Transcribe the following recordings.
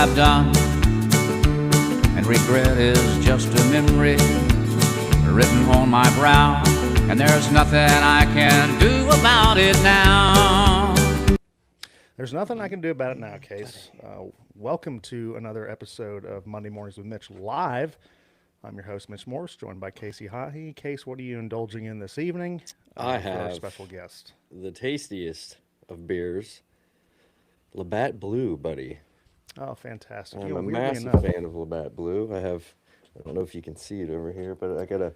I've done, and regret is just a memory written on my brow, and there's nothing I can do about it now. There's nothing I can do about it now, Case. Welcome to another episode of Monday Mornings with Mitch live. I'm your host, Mitch Morse, joined by Hahey. Case, what are you indulging in this evening I for our have special guest? the tastiest of beers, Labatt Blue, buddy. Oh, fantastic. I'm You know, a weirdly massive enough, fan of Labatt Blue. I don't know if you can see it over here, but I got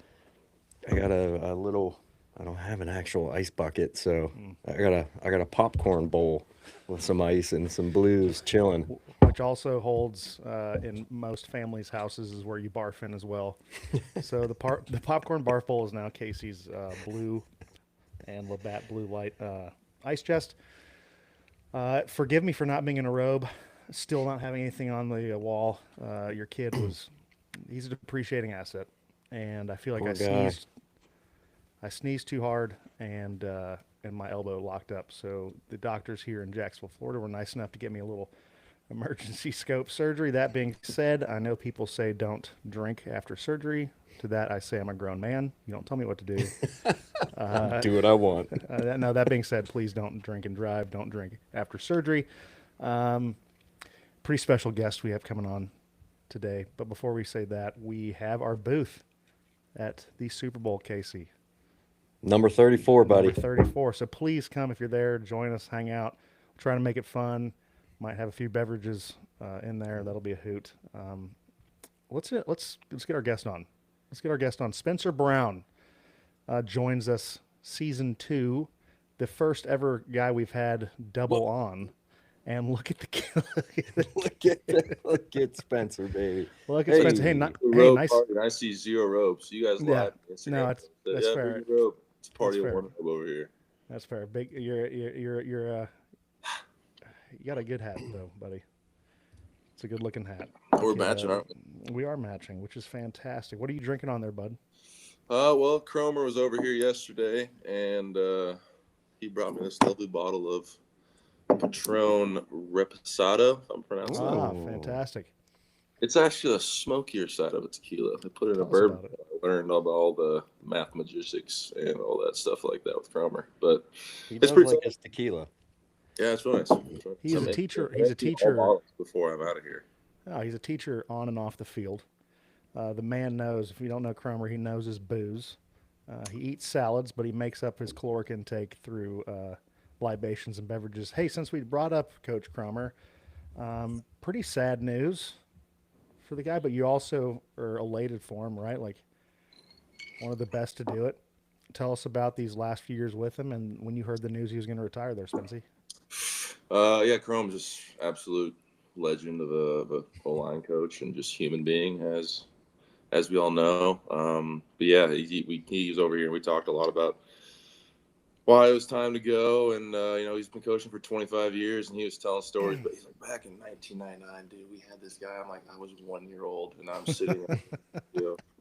a little, I don't have an actual ice bucket, so I got a popcorn bowl with some ice and some blues chilling. which also holds in most families' houses, is where you barf in as well. So the popcorn barf bowl is now Casey's blue and Labatt Blue Light ice chest. Forgive me for not being in a robe, still not having anything on the wall. Your kid he's a depreciating asset, and I feel like Poor guy. I sneezed too hard, and my elbow locked up. So the doctors here in Jacksonville, Florida, were nice enough to get me a little emergency scope surgery. That being said, I know people say don't drink after surgery. To that, I say I'm a grown man. You don't tell me what to do. Do what I want. No, that being said, please don't drink and drive. Don't drink after surgery. Pretty special guest we have coming on today. But before we say that, we have our booth at the Super Bowl, Casey. Number 34, buddy. Number 34. So please come if you're there. Join us. Hang out. Try to make it fun. Might have a few beverages in there. That'll be a hoot. Let's get our guest on. Let's get our guest on. Spencer Brown joins us, season 2, the first ever guy we've had double on. And look at Look at Spencer, baby. Look at Spencer. Hey, Robe nice. party. I see 0 robes. You guys live. Yeah. No, that's fair. Big robe. It's a party That's of fair. one robe over here. That's fair. Big. You're you got a good hat though, buddy. It's a good looking hat. We're matching, aren't we? We are matching, which is fantastic. What are you drinking on there, bud? Well, Cromer was over here yesterday, and he brought me this lovely bottle of Patron Reposado, if I'm pronouncing it. Ah, fantastic. It's actually a smokier side of a tequila. I put it in Tell a us bourbon. about it. I learned about all the mathematics and all that stuff like that with Cromer. But He it's does pretty like cool. his tequila. Yeah, it's really nice. He's a teacher. He's a All teacher. bottles before I'm out of here. Oh, he's a teacher on and off the field. The man knows. If you don't know Cromer, he knows his booze. He eats salads, but he makes up his caloric intake through libations and beverages. Hey, since we brought up Coach Cromer, pretty sad news for the guy, but you also are elated for him, right? Like one of the best to do it. Tell us about these last few years with him, and when you heard the news he was going to retire there, Spency. Yeah, Chrome's just absolute legend of a O-line coach and just human being, as we all know. But yeah, he was over here and we talked a lot about why it was time to go. And he's been coaching for 25 years, and he was telling stories. But he's like, back in 1999, dude, we had this guy. I'm like, I was 1 year old, and I'm sitting, and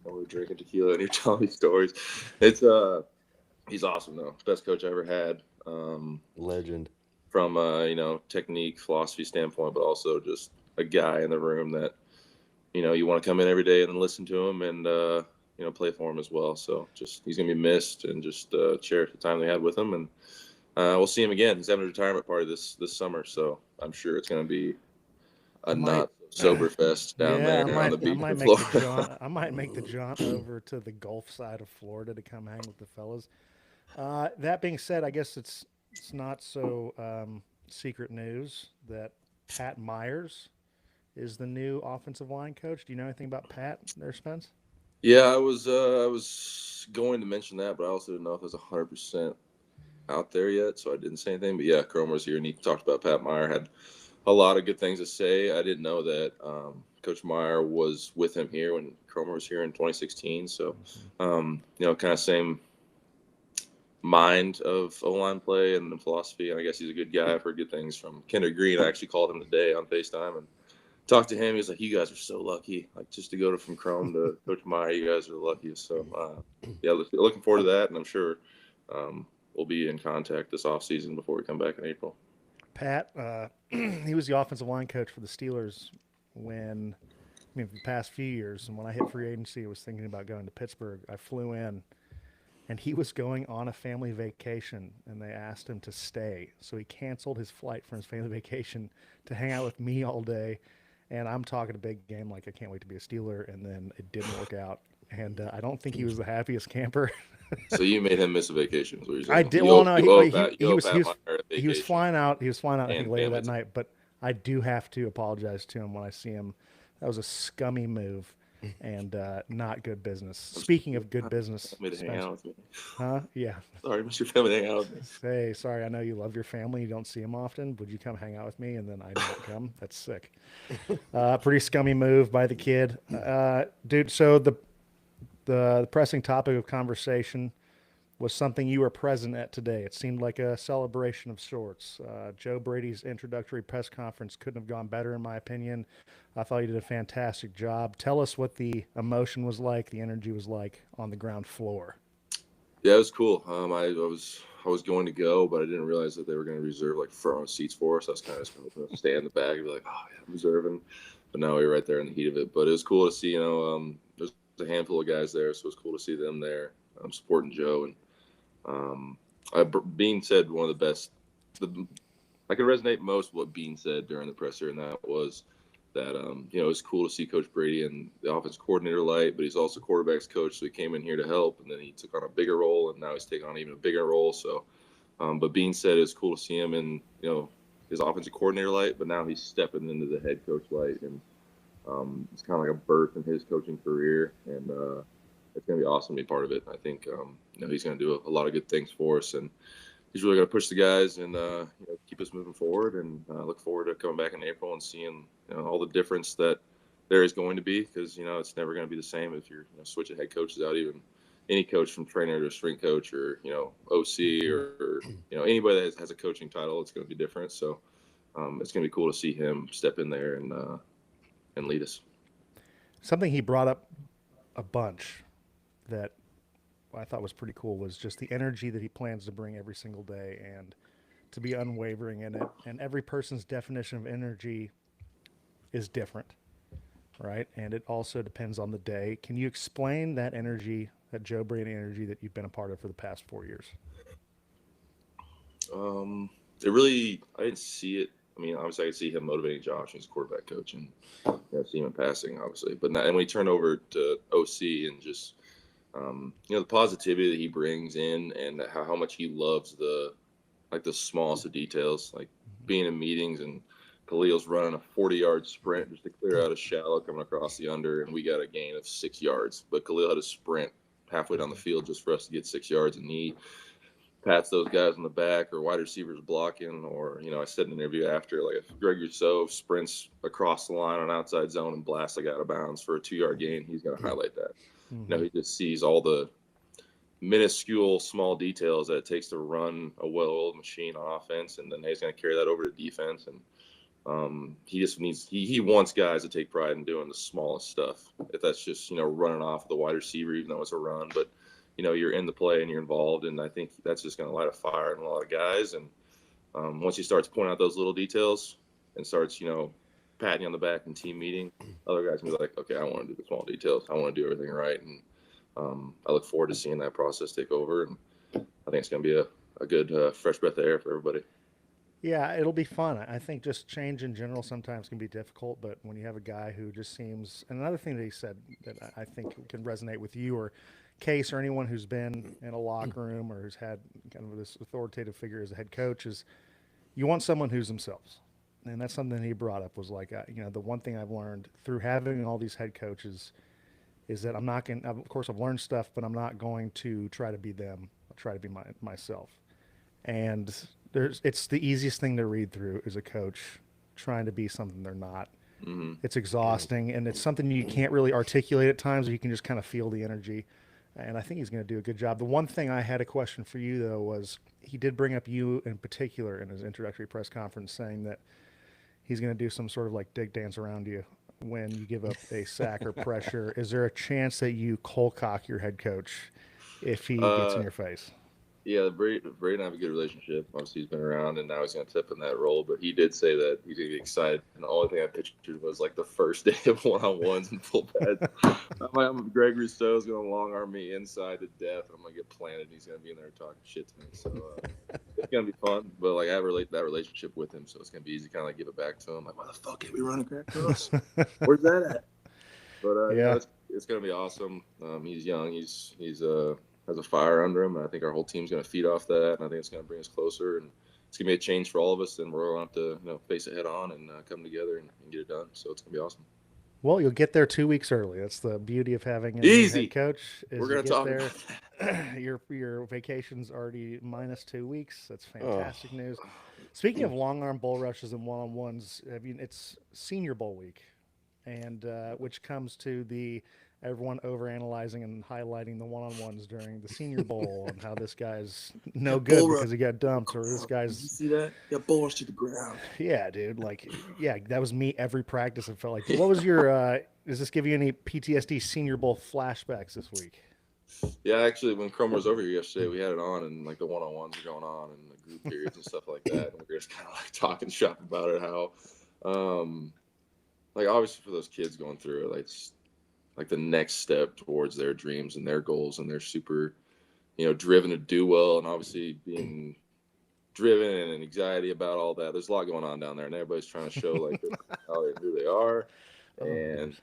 we're drinking tequila, and you're telling me stories. It's he's awesome though, best coach I ever had. Legend. From technique, philosophy standpoint, but also just a guy in the room that you want to come in every day and listen to him and play for him as well. So just he's gonna be missed, and just cherish the time they had with him, and we'll see him again. He's having a retirement party this summer, so I'm sure it's gonna be a not sober fest down there on the beach in Florida. I might make the jaunt over to the Gulf side of Florida to come hang with the fellas. That being said, I guess it's not so secret news that Pat Myers is the new offensive line coach. Do you know anything about Pat there, Spence? Yeah, I was going to mention that, but I also didn't know if it was 100% out there yet, so I didn't say anything. But yeah, Cromer's here, and he talked about Pat Meyer, had a lot of good things to say. I didn't know that Coach Meyer was with him here when Cromer was here in 2016. So, kind of same mind of O-line play and the philosophy. And I guess he's a good guy. I've heard good things from Kendrick Green. I actually called him today on FaceTime and talked to him. He was like, you guys are so lucky. Like, just to go from Chrome to Coach Meyer, you guys are the luckiest. So, looking forward to that. And I'm sure we'll be in contact this offseason before we come back in April. Pat, he was the offensive line coach for the Steelers when, I mean, for the past few years, and when I hit free agency, I was thinking about going to Pittsburgh. I flew in, and he was going on a family vacation, and they asked him to stay. So he canceled his flight for his family vacation to hang out with me all day. And I'm talking a big game, like I can't wait to be a Steeler, and then it didn't work out. And I don't think he was the happiest camper. So you made him miss a vacation. Is what you're saying. I did. You well, owe- no, you owe he Pat- you owe was Pat he was Meyer a he was vacation flying out. He was flying out, I think, and later family that time. night. But I do have to apologize to him when I see him. That was a scummy move, and not good business. Speaking of good business, Want me to hang Spencer- out with me. huh? Yeah. Sorry, Mr. Family, hang out with me. Hey, sorry. I know you love your family. You don't see them often. Would you come hang out with me? And then I don't come. That's sick. Pretty scummy move by the kid, dude. So the pressing topic of conversation was something you were present at today. It seemed like a celebration of sorts. Joe Brady's introductory press conference couldn't have gone better, in my opinion. I thought he did a fantastic job. Tell us what the emotion was like, the energy was like on the ground floor. Yeah, it was cool. I was going to go, but I didn't realize that they were going to reserve like front row seats for us. I was kind of just going to stay in the back and be like, oh yeah, I'm reserving. But now we're right there in the heat of it. But it was cool to see. There's a handful of guys there, so it was cool to see them there supporting Joe. And Bean said one of the best. I can resonate most with what Bean said during the presser, and that was that it's cool to see Coach Brady and the offense coordinator light, but he's also quarterback's coach, so he came in here to help, and then he took on a bigger role, and now he's taking on even a bigger role. So, but Bean said it's cool to see him in his offensive coordinator light, but now he's stepping into the head coach light, and it's kind of like a birth in his coaching career, and it's going to be awesome to be part of it. I think he's going to do a lot of good things for us, and he's really going to push the guys and keep us moving forward. And look forward to coming back in April and seeing all the difference that there is going to be, because it's never going to be the same if you're switching head coaches out. Even any coach from trainer to strength coach or OC or anybody that has a coaching title, it's going to be different. So it's going to be cool to see him step in there and lead us. Something he brought up a bunch that I thought was pretty cool was just the energy that he plans to bring every single day and to be unwavering in it. And every person's definition of energy is different, right? And it also depends on the day. Can you explain that energy, that Joe Brady energy that you've been a part of for the past 4 years? I didn't see it. I mean, obviously, I could see him motivating Josh. He's a quarterback coach, and see him in passing, obviously. But and when he turned over to OC and just the positivity that he brings in, and how much he loves the smallest of details, like being in meetings and Khalil's running a 40-yard sprint just to clear out a shallow coming across the under, and we got a gain of 6 yards. But Khalil had to sprint halfway down the field just for us to get 6 yards, and he pats those guys on the back, or wide receivers blocking, or I said in an interview after, like if Greg Rousseau sprints across the line on outside zone and blasts a guy out of bounds for a 2-yard gain, he's going to highlight that. He just sees all the minuscule small details that it takes to run a well-oiled machine on offense, and then he's going to carry that over to defense. And he wants guys to take pride in doing the smallest stuff. If that's just running off the wide receiver, even though it's a run, but you're in the play and you're involved, and I think that's just going to light a fire in a lot of guys. And once he starts pointing out those little details and starts patting you on the back in team meeting, other guys can be like, okay, I want to do the small details. I want to do everything right. And I look forward to seeing that process take over. And I think it's going to be a good fresh breath of air for everybody. Yeah, it'll be fun. I think just change in general sometimes can be difficult, but when you have a guy who just seems, and another thing that he said that I think can resonate with you or Case or anyone who's been in a locker room or who's had kind of this authoritative figure as a head coach is you want someone who's themselves. And that's something he brought up was like, the one thing I've learned through having all these head coaches is that I'm not going to, of course I've learned stuff, but I'm not going to try to be them. I'll try to be myself. And it's the easiest thing to read through as a coach trying to be something they're not. Mm-hmm. It's exhausting, and it's something you can't really articulate at times, but you can just kind of feel the energy. And I think he's going to do a good job. The one thing I had a question for you, though, was he did bring up you in particular in his introductory press conference, saying that he's going to do some sort of like dig dance around you when you give up a sack or pressure. Is there a chance that you cold cock your head coach if he gets in your face? Yeah, Brady and I have a good relationship. Obviously, he's been around, and now he's going to step in that role. But he did say that he's going to be excited. And the only thing I pictured was like the first day of one-on-ones and full pads. I'm Greg Rousseau's going to long arm me inside to death. I'm going to get planted, and he's going to be in there talking shit to me. So it's going to be fun. But like I have that relationship with him, so it's going to be easy to kind of like give it back to him. Like, why the fuck can't we run a crack cross? Where's that at? But Yeah. It's going to be awesome. He's young. He's has a fire under him, and I think our whole team's going to feed off that, and I think it's going to bring us closer, and it's going to be a change for all of us, and we're going to have to face it head on and come together and get it done. So it's going to be awesome. Well, you'll get there 2 weeks early. That's the beauty of having a new Easy. head coach. Is We're going to you talk get about there. Your vacation's already minus 2 weeks. That's fantastic news. Speaking of long arm bull rushes and one-on-ones, it's Senior Bowl week, and which comes to the everyone overanalyzing and highlighting the one-on-ones during the Senior Bowl and how this guy's no good because he got dumped, or this Did you guy's see that? Yeah, bull rush to the ground. yeah, dude. Like, yeah, that was me every practice. It felt like. What was your? Does this give you any PTSD Senior Bowl flashbacks this week? Yeah, actually, when Cromer was over here yesterday, we had it on, and like the one-on-ones were going on, and the group periods and stuff like that. And we were just kind of like talking shop about it. How, like obviously for those kids going through it, like the next step towards their dreams and their goals, and they're super, driven to do well, and obviously being driven and anxiety about all that. There's a lot going on down there, and everybody's trying to show like who they are, and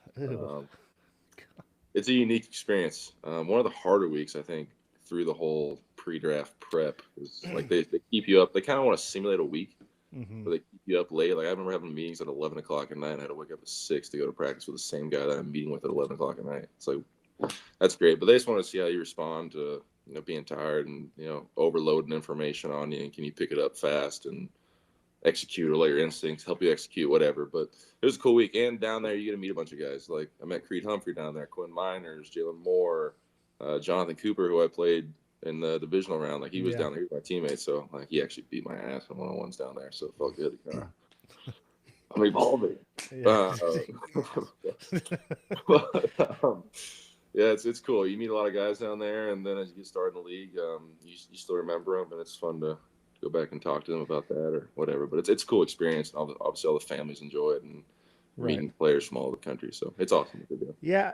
it's a unique experience. One of the harder weeks, I think, through the whole pre-draft prep is like they keep you up. They kind of want to simulate a week, but they keep you up late. Like I remember having meetings at 11 o'clock at night. And I had to wake up at 6 to go to practice with the same guy that I'm meeting with at 11 o'clock at night. It's like, that's great. But they just want to see how you respond to, being tired and, overloading information on you. And can you pick it up fast and execute, or let your instincts help you execute, whatever. But it was a cool week. And down there, you get to meet a bunch of guys. Like I met Creed Humphrey down there, Quinn Miners, Jalen Moore, Jonathan Cooper, who I played in the divisional round. Like he was down there, he was my teammate. So like he actually beat my ass in one-on-ones down there. So it felt good to kind of, I'm evolving. Yeah, it's cool. You meet a lot of guys down there, and then as you get started in the league, you still remember them, and it's fun to go back and talk to them about that or whatever. But it's a cool experience, and obviously all the families enjoy it, and meeting players from all over the country. So it's awesome to do. Yeah,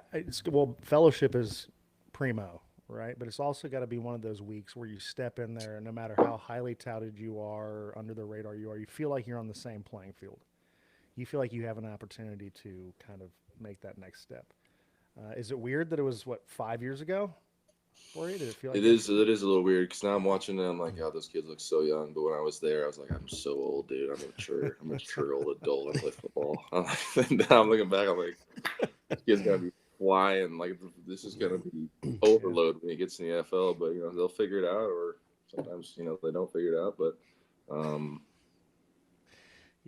fellowship is primo, right? But it's also got to be one of those weeks where you step in there, and no matter how highly touted you are, or under the radar you are, you feel like you're on the same playing field. You feel like you have an opportunity to kind of make that next step. Is it weird that it was 5 years ago for you? Did it feel like it is a little weird because now I'm watching them like, oh, those kids look so young. But when I was there, I was like, I'm so old, dude. I'm a mature old adult and play football. And now I'm looking back, I'm like, this kid's gonna be flying. Like this is gonna be overload when he gets in the NFL. But they'll figure it out, or sometimes they don't figure it out. But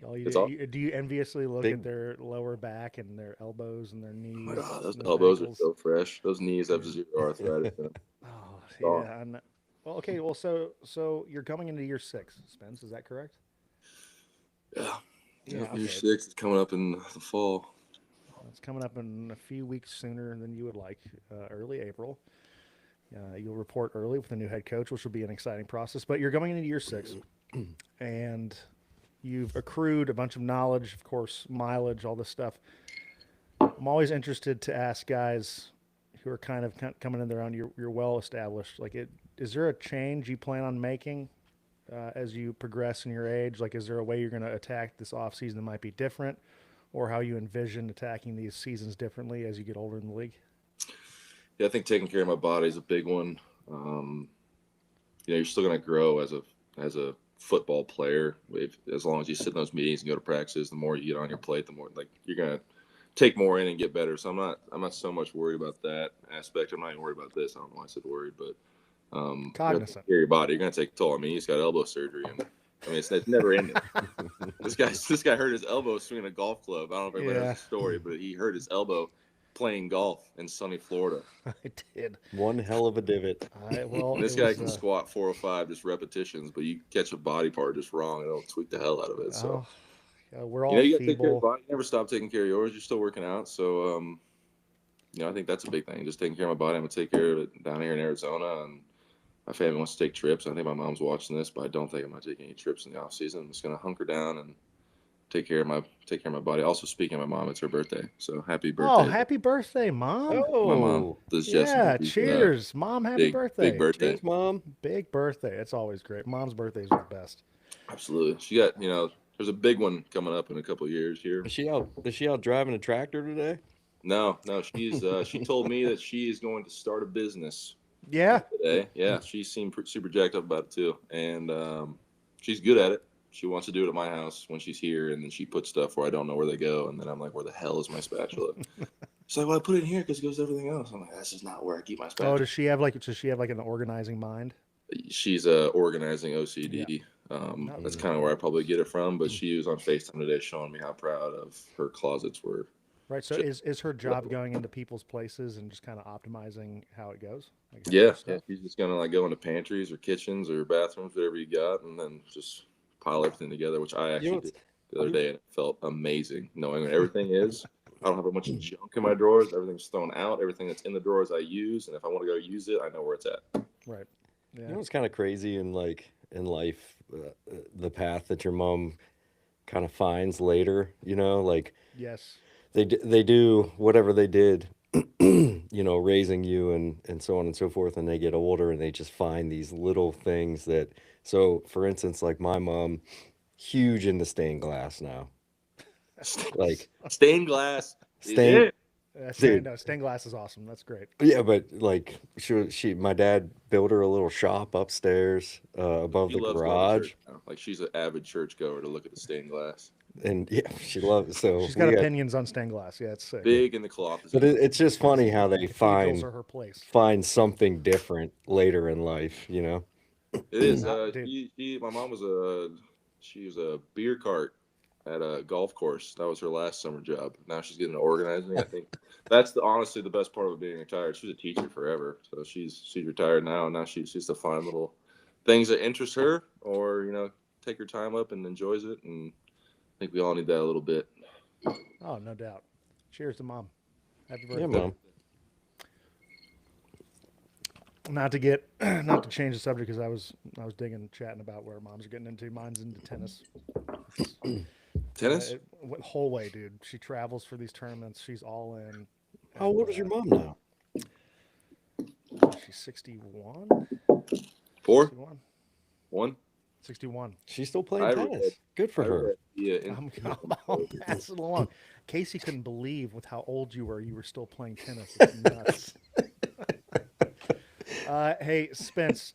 do you enviously look at their lower back and their elbows and their knees? Oh my God, those elbows ankles are so fresh. Those knees have zero arthritis in them. Oh, yeah. Well, okay. Well, so you're coming into year 6, Spence. Is that correct? Yeah. Year 6 is coming up in the fall. It's coming up in a few weeks sooner than you would like, early April. You'll report early with a new head coach, which will be an exciting process. But you're going into year 6, and you've accrued a bunch of knowledge, of course, mileage, all this stuff. I'm always interested to ask guys who are kind of coming in their own. You're well established. Like, is there a change you plan on making as you progress in your age? Like, is there a way you're going to attack this off season that might be different, or how you envision attacking these seasons differently as you get older in the league? Yeah, I think taking care of my body is a big one. You're still going to grow as a football player. As long as you sit in those meetings and go to practices, the more you get on your plate, the more like you're going to take more in and get better. So I'm not so much worried about that aspect. I'm not even worried about this. I don't know why I said worried, but cognizant. Your body, you're going to take a toll. I mean, he's got elbow surgery, and I mean, it's never ending. This guy hurt his elbow swinging a golf club. I don't know if everybody knows the story, but he hurt his elbow playing golf in sunny Florida. I did. One hell of a divot. This guy can squat 405 just repetitions, but you catch a body part just wrong, and it'll tweak the hell out of it. So we're all you feeble. take care of your body. Never stop taking care of yours. You're still working out, so I think that's a big thing. Just taking care of my body. I'm gonna take care of it down here in Arizona, and my family wants to take trips. I think my mom's watching this, but I don't think I'm gonna take any trips in the off season. I'm just gonna hunker down and take care of my body. Also, speaking of my mom, it's her birthday, so happy Oh, birthday. happy birthday, Mom. My mom, Oh, Liz Yeah, Jessie. cheers. Mom, happy Big birthday. birthday. cheers, Mom. Big birthday. It's always great. Mom's birthdays are the best. Absolutely. She got, there's a big one coming up in a couple of years here. Is she out driving a tractor today? No, she's she told me that she is going to start a business Yeah. today. Yeah, she seemed super jacked up about it too, and she's good at it. She wants to do it at my house when she's here, and then she puts stuff where I don't know where they go, and then I'm like, "Where the hell is my spatula?" She's like, "Well, I put it in here because it goes to everything else." I'm like, "This is not where I keep my spatula." Oh, does she have like an organizing mind? She's organizing OCD. That's kind of where I probably get it from. But she was on FaceTime today showing me how proud of her closets were. Right. So is her job going into people's places and just kind of optimizing how it goes? Like Yeah. She's just gonna like go into pantries or kitchens or bathrooms, whatever you got, and then just pile everything together, which I actually did the other day, and it felt amazing knowing where everything is. I don't have a bunch of junk in my drawers. Everything's thrown out. Everything that's in the drawers I use, and if I want to go use it, I know where it's at. Right. Yeah. You know what's kind of crazy in life, the path that your mom kind of finds later. Like Yes. they do whatever they did, raising you and so on and so forth, and they get older and they just find these little things that. So, for instance, like my mom, huge into stained glass now. Like Stained glass. stained. Dude. Stained glass is awesome. That's great. Yeah, but like my dad built her a little shop upstairs above She the loves going to garage, church now. Like she's an avid church goer to look at the stained glass. and yeah, she loves. So She's got we got opinions on stained glass. Yeah, it's sick. Big in the cloth. but it's just funny how they Cathedrals are her place. find something different later in life. It is. Dude. My mom was a beer cart at a golf course. That was her last summer job. Now she's getting into organizing. I think that's honestly the best part of being retired. She was a teacher forever, so she's retired now, and now she's just to find little things that interest her, or take her time up and enjoys it. And I think we all need that a little bit. Oh, no doubt. Cheers to Mom. Happy birthday. Yeah, Mom. Not to change the subject because I was chatting about where moms are getting into. Mine's into tennis. Tennis? Whole way, dude. She travels for these tournaments. She's all in. How old is your mom now? She's 61. 4? 61. 1? 61. She's still playing tennis. Good for her. Yeah. I'll pass it along. Casey couldn't believe with how old you were. You were still playing tennis. It's nuts. Hey, Spence.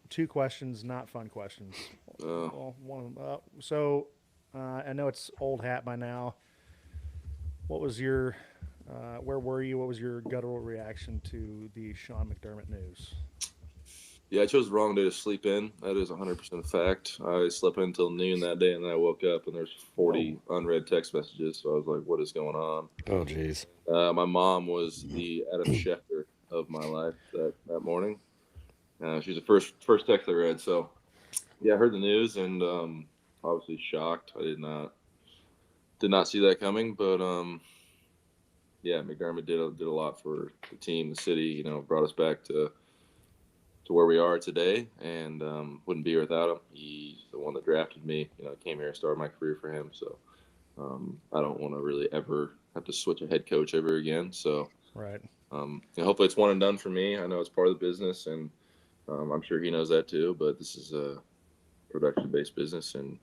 2 questions, not fun questions. Well, one. So, I know it's old hat by now. What was your? Where were you? What was your guttural reaction to the Sean McDermott news? Yeah, I chose the wrong day to sleep in. That is 100% a fact. I slept in until noon that day, and then I woke up, and there's 40 unread text messages. So I was like, what is going on? Oh, jeez. My mom was the Adam Schefter of my life that morning. She's the first text I read. So, yeah, I heard the news, and obviously shocked. I did not see that coming, but yeah, McDermott did a lot for the team, the city. Brought us back to where we are today, and wouldn't be here without him. He's the one that drafted me. I came here and started my career for him. So I don't want to really ever have to switch a head coach ever again. So Right. Hopefully it's one and done for me. I know it's part of the business, and I'm sure he knows that too. But this is a production-based business, and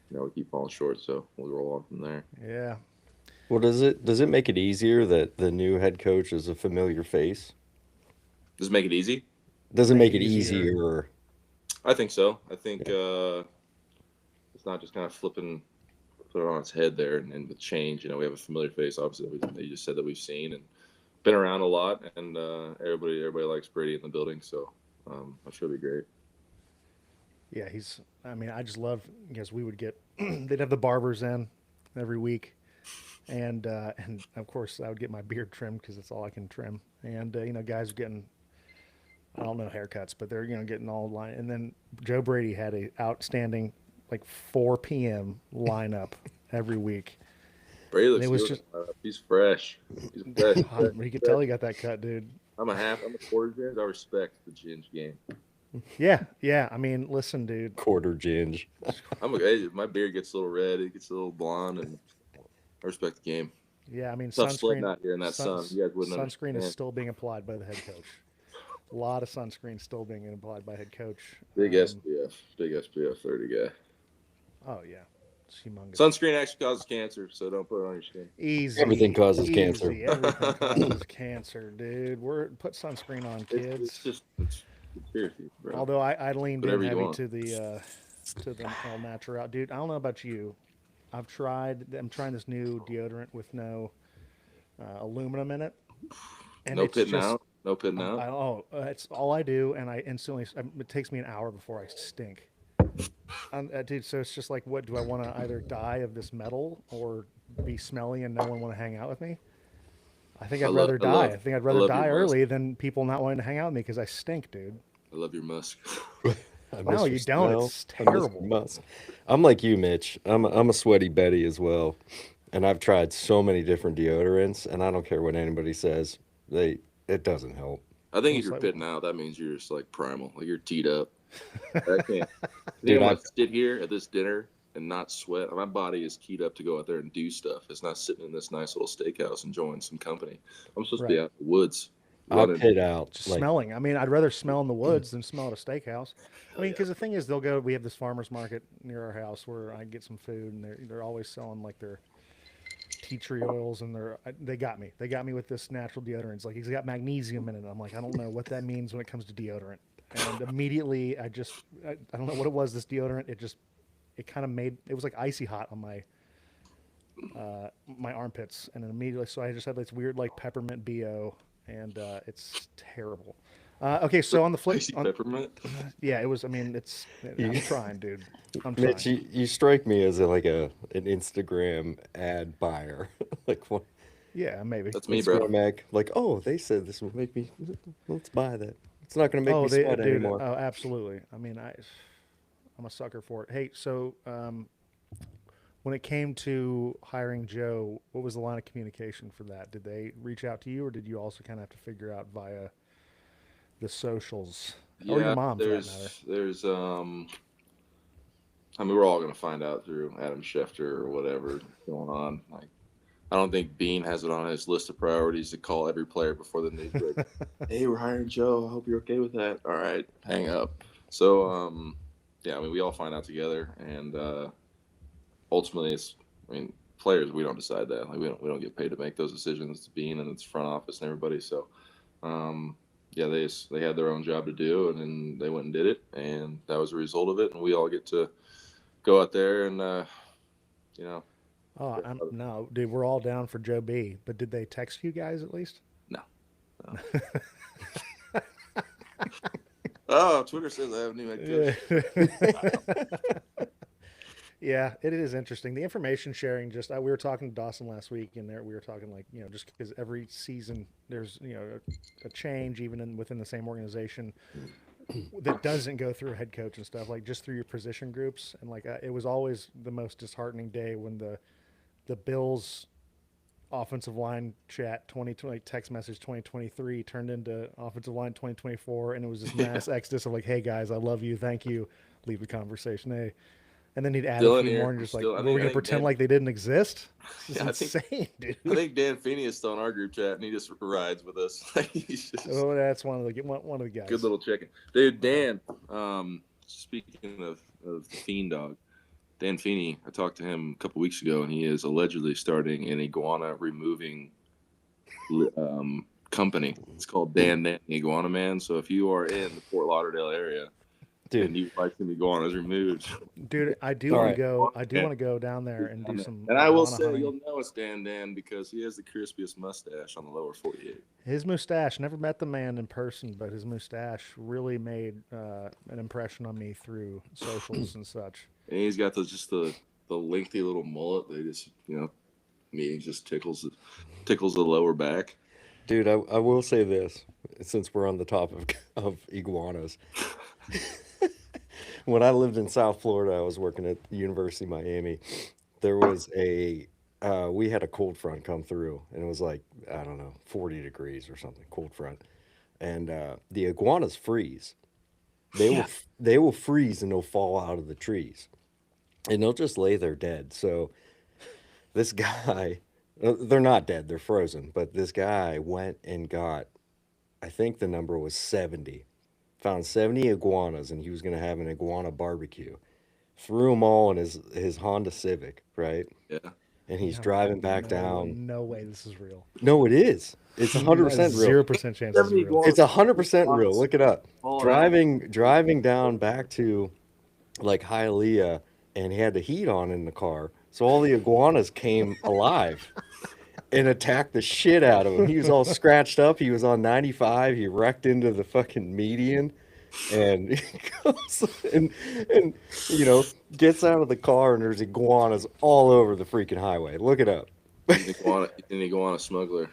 we keep falling short. So we'll roll on from there. Yeah. Well, does it make it easier that the new head coach is a familiar face? Does it make it easy? Does it make it easier? I think so. I think it's not just kind of put it on its head there and with change. We have a familiar face, obviously, that you just said that we've seen and been around a lot, and everybody likes Brady in the building, so I'm sure it'll be great. Yeah, I just love, because we would get, they'd have the barbers in every week, and of course I would get my beard trimmed because that's all I can trim, and guys are getting, I don't know haircuts, but they're getting all line, and then Joe Brady had a outstanding 4 p.m. lineup every week. Brady looks good. He's fresh. He's fresh. You could tell he got that cut, dude. I'm a quarter ginge. I respect the ginge game. Yeah. I mean, listen, dude. Quarter ginge. Hey, my beard gets a little red, it gets a little blonde, and I respect the game. Yeah, I mean, Tough sledding out here in that sun. You guys wouldn't sunscreen is understand. still being applied by the head coach. A lot of sunscreen still being applied by head coach. Big SPF 30 guy. Oh yeah, it's humongous. Sunscreen actually causes cancer, so don't put it on your skin. Easy. Everything causes cancer. Everything causes cancer, dude. Put sunscreen on, kids. It's conspiracy, bro. Although I leaned Whatever in you heavy want. to the El Natural, dude. I don't know about you. I'm trying this new deodorant with no aluminum in it, and No it's pitting just out. No pitting out. it's all I do, and I instantly. It takes me an hour before I stink. Dude, so it's just like, what do I want to either die of this metal or be smelly and no one want to hang out with me? I think I'd rather die. I think I'd rather love die your musk. early than people not wanting to hang out with me because I stink, dude. I love your musk. I No, miss you your don't. smell. It's I miss your terrible. musk. I'm like you, Mitch. I'm a sweaty Betty as well, and I've tried so many different deodorants, and I don't care what anybody says. It doesn't help. I think if It's you're like- pitting out, that means you're just like primal, like you're teed up. I can't. Dude, I'm gonna sit here at this dinner and not sweat. My body is keyed up to go out there and do stuff. It's not sitting in this nice little steakhouse enjoying some company. I'm supposed to be Right. out in the woods. I'll running. pit out. Just Like, smelling. I mean, I'd rather smell in the woods than smell at a steakhouse. I mean, yeah. because the thing is, we have this farmer's market near our house where I get some food, and they're always selling like their tea tree oils, and they got me. They got me with this natural deodorant. It's like he's got magnesium in it. I'm like, I don't know what that means when it comes to deodorant. And immediately, I don't know what it was. This deodorant, it kind of it was like icy hot on my armpits, and then immediately, so I just had this weird like peppermint bo, and it's terrible. Okay, so on the flip, Spicy peppermint. yeah, it was. I mean, I'm trying, dude. I'm trying. Mitch, you strike me as an Instagram ad buyer. Like what? Yeah, maybe. That's me, Let's bro. go Mac. Like, oh, they said this will make me. Let's buy that. It's not going to make me sweat dude. anymore. Oh, absolutely. I mean, I'm a sucker for it. Hey, so when it came to hiring Joe, what was the line of communication for that? Did they reach out to you, or did you also kind of have to figure out via the socials or your mom, for that matter? There's I mean, we're all gonna find out through Adam Schefter or whatever going on. Like, I don't think Bean has it on his list of priorities to call every player before the news. Like, hey, we're hiring Joe. I hope you're okay with that. All right, hang up. So, yeah, I mean, we all find out together, and ultimately, I mean, players, we don't decide that. Like, we don't get paid to make those decisions. It's Bean and it's front office and everybody. So, yeah, they had their own job to do, and then they went and did it, and that was the result of it. And we all get to go out there and, you know. Oh, no, dude, we're all down for Joe B. But did they text you guys at least? No. Oh, Twitter says I haven't even had Yeah, it is interesting. The information sharing, we were talking to Dawson last week, and we were talking like, just because every season there's, a change even within the same organization that doesn't go through a head coach and stuff, like just through your position groups. And like, it was always the most disheartening day when the Bills offensive line chat 2020 text message 2023 turned into offensive line 2024, and it was this mass exodus of like, hey guys, I love you, thank you, leave the conversation, hey, and then he'd add Still a in few here. more and just like, Still- I were think- we I gonna think pretend Dan- like they didn't exist? This Yeah, I is think- insane, dude. I think Dan Feeney is still in our group chat, and he just rides with us. He's just Oh, that's one of the guys. good little chicken, dude. Dan, speaking of the Fiend Dog, Dan Feeney, I talked to him a couple weeks ago, and he is allegedly starting an iguana removing company. It's called Dan the Iguana Man. So if you are in the Fort Lauderdale area and Dude, you'd like some iguanas removed, Dude, I do All want right. to go. I do want to go down there and do some. and I will iguana say hunting. you'll know it's Dan because he has the crispiest mustache on the lower 48. His mustache. Never met the man in person, but his mustache really made an impression on me through socials and such. And he's got the lengthy little mullet. They just me just tickles the lower back. dude, I will say this, since we're on the topic of iguanas. When I lived in South Florida, I was working at the University of Miami. There was we had a cold front come through, and it was like, I don't know, 40 degrees or something, cold front. and the iguanas freeze. They Yeah. they will freeze and they'll fall out of the trees, and they'll just lay there dead. So this guy, they're not dead, they're frozen, but this guy went and got, I think the number was 70, found 70 iguanas, and he was going to have an iguana barbecue. Threw them all in his Honda Civic, right? Yeah. And he's No, driving back no, down. No way this is real. No, it is. It's 100% real. 0% chance this is real. It's 100% real. Look it up. Oh, Driving down back to like Hialeah, and he had the heat on in the car, so all the iguanas came alive and attacked the shit out of him. He was all scratched up. He was on 95. He wrecked into the fucking median, and he goes and gets out of the car, and there's iguanas all over the freaking highway. Look it up. He's an iguana smuggler.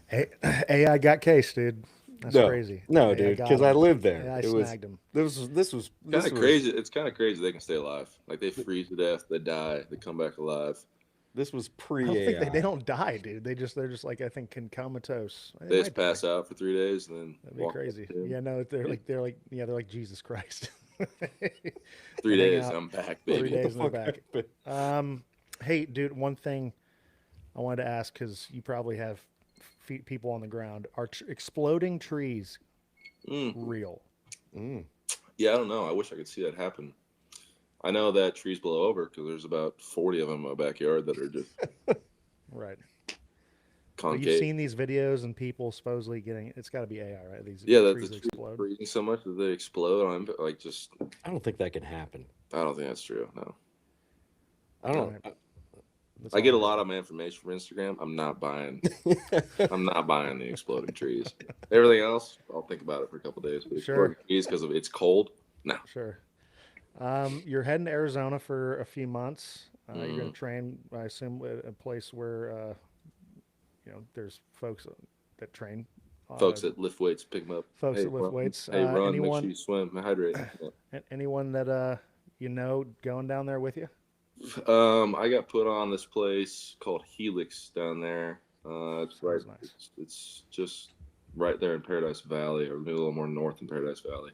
Hey, AI got case, dude. That's crazy. No, AI dude, got because him. I lived there. AI It was snagged him. this was Kind of crazy. It's kind of crazy they can stay alive. Like they freeze to death, they die, they come back alive. This was I pre don't think AI. they don't die, dude. They're just like I think comatose. They just pass out for 3 days and then That'd be walk crazy. back in. Yeah, no, they're like Jesus Christ. 3 hang days, out. I'm back, 3 baby. days in the back. Hey, dude, one thing I wanted to ask because you probably have people on the ground. Are exploding trees real? Yeah, I don't know. I wish I could see that happen. I know that trees blow over because there's about 40 of them in my backyard that are just Right. But concave. you've seen these videos and people supposedly getting. It's got to be AI, right? These Yeah, that trees the that trees explode. freezing so much that they explode. I'm like, just I don't think that can happen. I don't think that's true. No, I don't. Right. That's I all get a heard. lot of my information from Instagram. I'm not buying. I'm not buying the exploding trees. Everything else, I'll think about it for a couple days. But Sure. exploding trees because it's cold. No. Sure. You're heading to Arizona for a few months. You're going to train, I assume, at a place where there's folks that train. Folks that lift weights, pick them up. Folks Hey, that lift run. weights. Hey, run. Make Anyone, sure you swim. Hydrate. Yeah. anyone that going down there with you? I got put on this place called Helix down there. It's right. Nice. It's just right there in Paradise Valley, or maybe a little more north in Paradise Valley.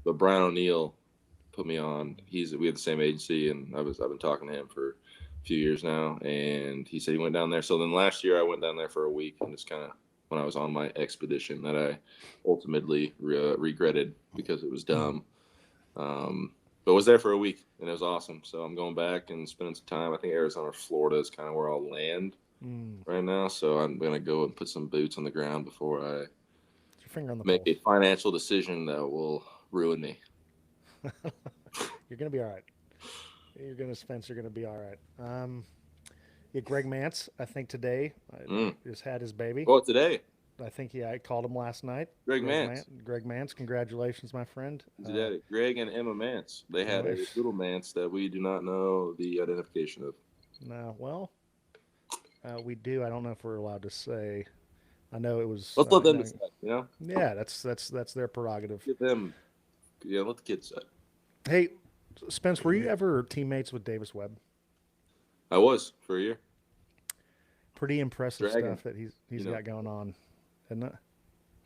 But Brian O'Neill put me on. We have the same agency, and I've been talking to him for a few years now. And he said he went down there. So then last year I went down there for a week, and just kind of when I was on my expedition that I ultimately regretted because it was dumb. But was there for a week, and it was awesome. So I'm going back and spending some time. I think Arizona or Florida is kind of where I'll land right now. So I'm going to go and put some boots on the ground before I Put your finger on the make a pulse. financial decision that will ruin me. You're going to be all right. You're going to, Spence, you're going to be all right. Yeah, Greg Mance, I think today just had his baby. Oh, today. I think I called him last night. Greg Mance. Greg Mance, congratulations, my friend. Today. Greg and Emma Mance. They had a little Mance that we do not know the identification of. No, well, we do. I don't know if we're allowed to say. I know it was. Let's let them decide, you know? Yeah, that's their prerogative. Give them, let the kids decide. Hey, Spence, were you ever teammates with Davis Webb? I was for a year. Pretty impressive Dragon. stuff that he's got going on, isn't it?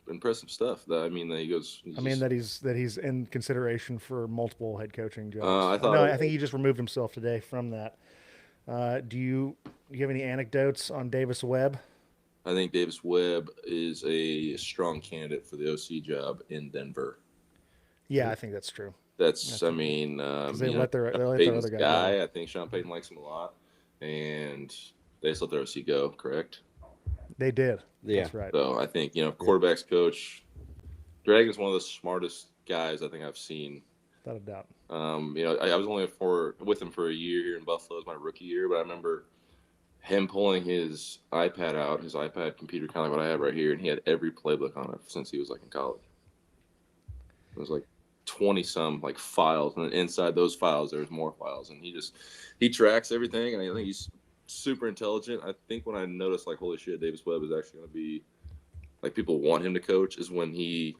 Impressive stuff. That he goes. That he's in consideration for multiple head coaching jobs. I think he just removed himself today from that. Do you have any anecdotes on Davis Webb? I think Davis Webb is a strong candidate for the OC job in Denver. Yeah, I think that's true. They let their Payton's other guy guy. go. I think Sean Payton likes him a lot, and they just let their OC go. Correct. They did. Yeah. That's right. So I think quarterbacks coach. Dragon's one of the smartest guys I think I've seen. Without a doubt. I was only with him for a year here in Buffalo. It was my rookie year, but I remember him pulling his iPad out, his iPad computer, kind of like what I have right here, and he had every playbook on it since he was in college. It was 20-some files, and then inside those files there's more files, and he tracks everything, and I think he's super intelligent. I think when I noticed holy shit, Davis Webb is actually going to be people want him to coach is when he,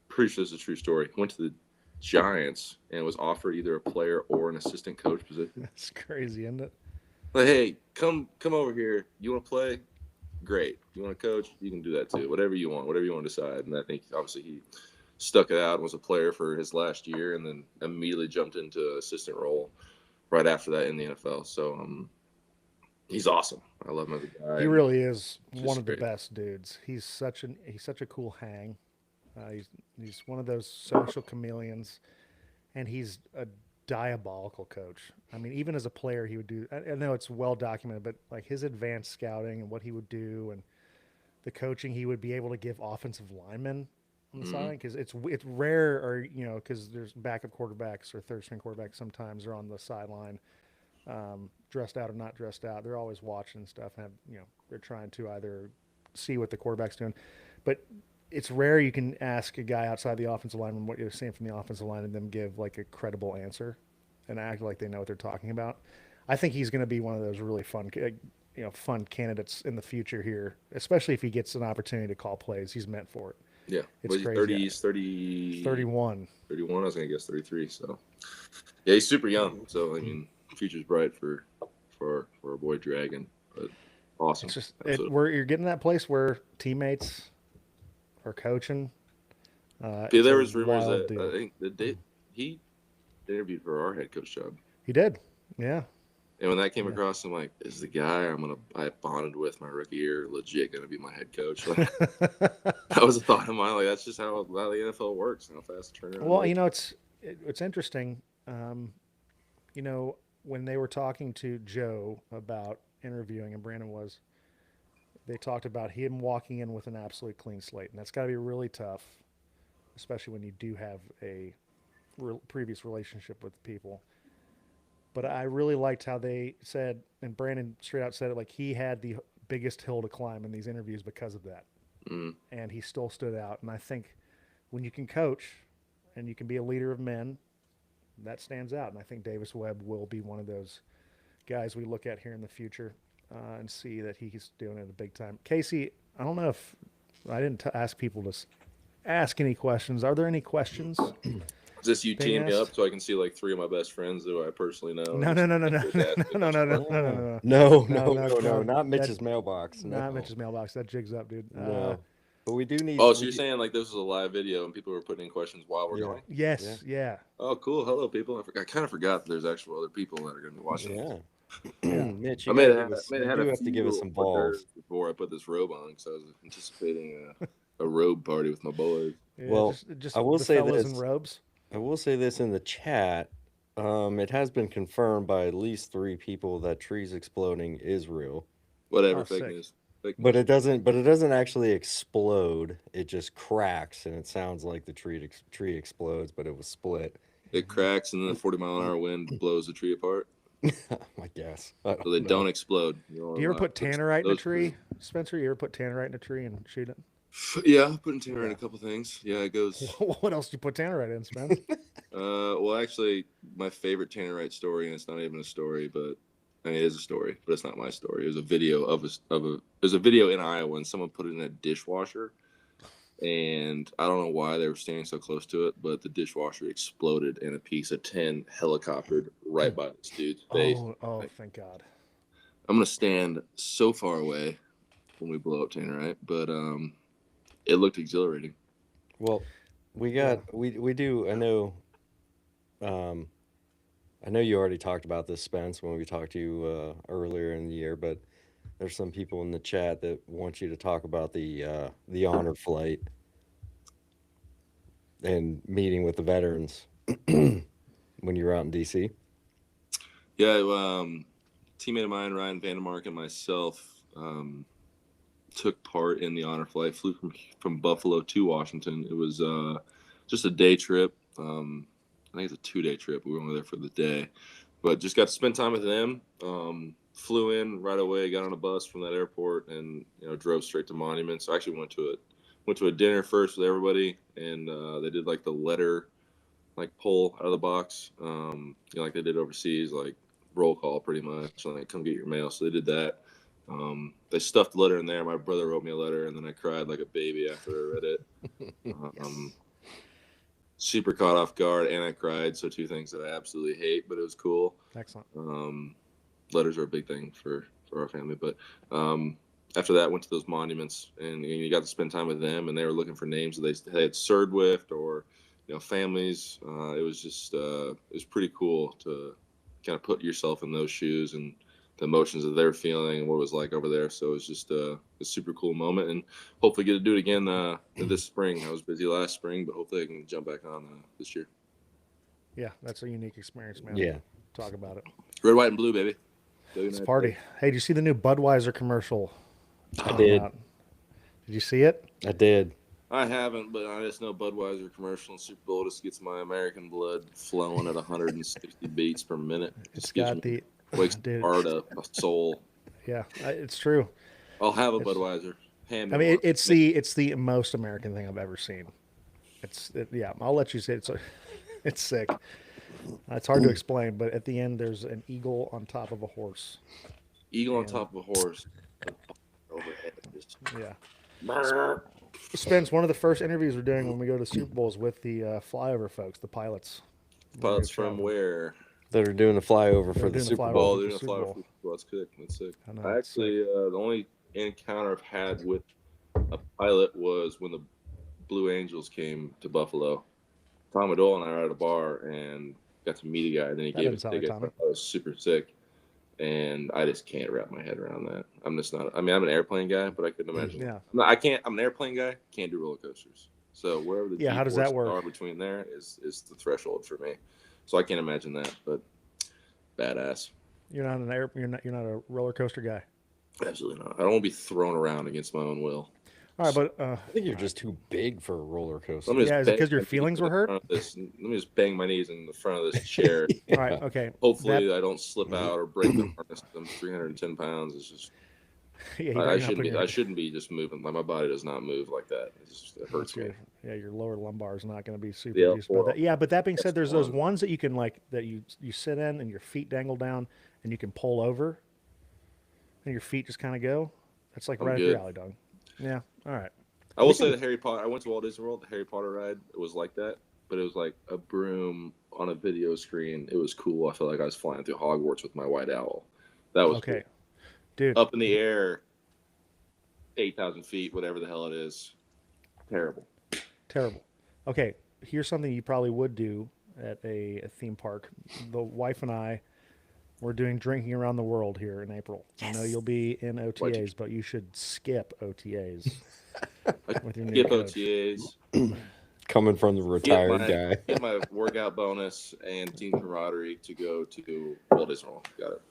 pretty sure this is a true story, went to the Giants and was offered either a player or an assistant coach position. That's crazy, isn't it? Hey, come over here. You want to play? great. You want to coach, you can do that too. Whatever you want to decide. And I think obviously he stuck it out and was a player for his last year, and then immediately jumped into an assistant role right after that in the NFL. So he's awesome. I love him as a guy. He really is Just one of the great. best dudes. He's such a cool hang. He's one of those social chameleons, and he's a diabolical coach. I mean, even as a player, he would do. I know it's well documented, but like his advanced scouting and what he would do, and the coaching he would be able to give offensive linemen on the sideline, because it's rare, or because there's backup quarterbacks or third string quarterbacks sometimes are on the sideline, dressed out or not dressed out. They're always watching and stuff, and they're trying to either see what the quarterback's doing, but it's rare you can ask a guy outside the offensive lineman what you're seeing from the offensive line and them give like a credible answer and act like they know what they're talking about. I think he's going to be one of those really fun candidates in the future here, especially if he gets an opportunity to call plays. He's meant for it. Yeah. It's Was he crazy. 30, 31. 31? I was going to guess 33. So, yeah, he's super young. So, I mean, future's bright for our boy Dragon. But awesome. It's just you're getting that place where teammates are coaching. Yeah, It's there a was rumors wild that deal. I think he interviewed for our head coach job. He did. Yeah. And when that came across, I'm like, is the guy I bonded with my rookie year legit going to be my head coach? Like, that was a thought of mine. Like, that's just how the NFL works and how fast the turnaround Well, is. it's interesting. When they were talking to Joe about interviewing, and Brandon was, they talked about him walking in with an absolute clean slate, and that's got to be really tough, especially when you do have a previous relationship with people. But I really liked how they said, and Brandon straight out said it, like he had the biggest hill to climb in these interviews because of that. And he still stood out. And I think when you can coach and you can be a leader of men, that stands out. And I think Davis Webb will be one of those guys we look at here in the future and see that he's doing it a big time. Casey, I don't know if I didn't ask people to ask any questions. Are there any questions? Is this you team me up so I can see like 3 of my best friends who I personally know? No. No, not Mitch's mailbox. No. Not Mitch's mailbox. That jigs up, dude. No. But we do need. Oh, so you're saying like this was a live video and people were putting in questions while we're going? Yes, yeah. Oh, cool. Hello, people. I kind of forgot that there's actual other people that are going to be watching. Yeah. Mitch, you I may do have have to give us some balls before I put this robe on because I was anticipating a robe party with my boys. Yeah, Well, just I will the say fellas this. in robes. I will say this in the chat. It has been confirmed by at least 3 people that trees exploding is real. Whatever, Oh, fake sick. news. Fake But it doesn't actually explode. It just cracks, and it sounds like the tree explodes, but it was split. It cracks and then the 40-mile-an-hour wind blows the tree apart. I guess. So they don't explode. Do you ever put tannerite in a tree, Spencer? You ever put tannerite in a tree and shoot it? Yeah, putting tannerite in a couple things. Yeah, it goes. What else do you put tannerite in, Spence? Well, actually, my favorite tannerite story, and it's not even a story, but I mean, it is a story, but it's not my story. It was a video there's a video in Iowa, and someone put it in a dishwasher, and I don't know why they were standing so close to it, but the dishwasher exploded, and a piece of tin helicoptered right by this dude's face. Oh, thank God. I'm gonna stand so far away when we blow up tannerite, but it looked exhilarating. Well, we do. I know you already talked about this, Spence, when we talked to you earlier in the year, but there's some people in the chat that want you to talk about the honor flight and meeting with the veterans when you were out in DC. Yeah, teammate of mine, Ryan Vandermark, and myself took part in the honor flight. Flew from Buffalo to Washington. It was just a day trip. I think it's a 2-day trip. We were only there for the day, but just got to spend time with them. Flew in right away, got on a bus from that airport, and drove straight to Monument. So I actually went to a dinner first with everybody, and they did like the letter, like pull out of the box, like they did overseas, like roll call pretty much, like come get your mail. So they did that. They stuffed a letter in there. My brother wrote me a letter, and then I cried like a baby after I read it. Yes. Super caught off guard, and I cried. So 2 things that I absolutely hate, but it was cool. Excellent. Letters are a big thing for our family, but after that, went to those monuments, and you got to spend time with them, and they were looking for names that they had served with, or families. It was just it was pretty cool to kind of put yourself in those shoes and the emotions that they're feeling and what it was like over there. So it was just a super cool moment, and hopefully get to do it again this spring. I was busy last spring, but hopefully I can jump back on this year. Yeah, that's a unique experience, man. Yeah. Talk about it. Red, white, and blue, baby. It's a party. Hey, did you see the new Budweiser commercial? I did. Did you see it? I did. I haven't, but I just know Budweiser commercial and Super Bowl just gets my American blood flowing at 160 beats per minute. It's got the wakes heart up, my soul. Yeah, it's true. I'll have a Budweiser. I mean, it's the most American thing I've ever seen. Yeah. I'll let you say it's sick. It's hard to explain, but at the end, there's an eagle on top of a horse. Eagle on top of a horse. Overhead. Yeah. Spence, one of the first interviews we're doing when we go to the Super Bowl is with the flyover folks, the pilots. Pilots from where? That are doing the flyover for the Super Bowl. Oh, they're doing the flyover for the Super Bowl. That's good. That's sick. I actually, the only encounter I've had with a pilot was when the Blue Angels came to Buffalo. Tom Adole and I were at a bar and got to meet a guy, and then he gave us a ticket. I was super sick, and I just can't wrap my head around that. I'm just not. I mean, I'm an airplane guy, but I couldn't imagine. Yeah. I can't. I'm an airplane guy. Can't do roller coasters. So wherever the how does that work? Are between there is the threshold for me. So I can't imagine that. But badass. You're not a roller coaster guy. Absolutely not. I don't want to be thrown around against my own will. All right, but I think you're just too big for a roller coaster. Yeah, is it because your feelings were hurt? Let me just bang my knees in the front of this chair. All right, okay. Hopefully, I don't slip out or break the harness. I'm 310 pounds. It's just I shouldn't be just moving. Like, my body does not move like that. It hurts me. Yeah, your lower lumbar is not going to be super used by that. Yeah, but that being said, there's those ones that you can that you sit in and your feet dangle down and you can pull over and your feet just kind of go. That's like right up your alley, dog. Yeah. All right. I will say the Harry Potter. I went to Walt Disney World. The Harry Potter ride. It was like that, but it was like a broom on a video screen. It was cool. I felt like I was flying through Hogwarts with my white owl. That was okay, cool. Dude. Up in the air, 8,000 feet, whatever the hell it is. Terrible. Okay, here's something you probably would do at a theme park. The wife and I, we're doing drinking around the world here in April. Yes. I know you'll be in OTAs, but you should skip OTAs with your new coach. OTAs. Coming from the retired guy. Get my workout bonus and team camaraderie to go to Walt Disney World. Got it.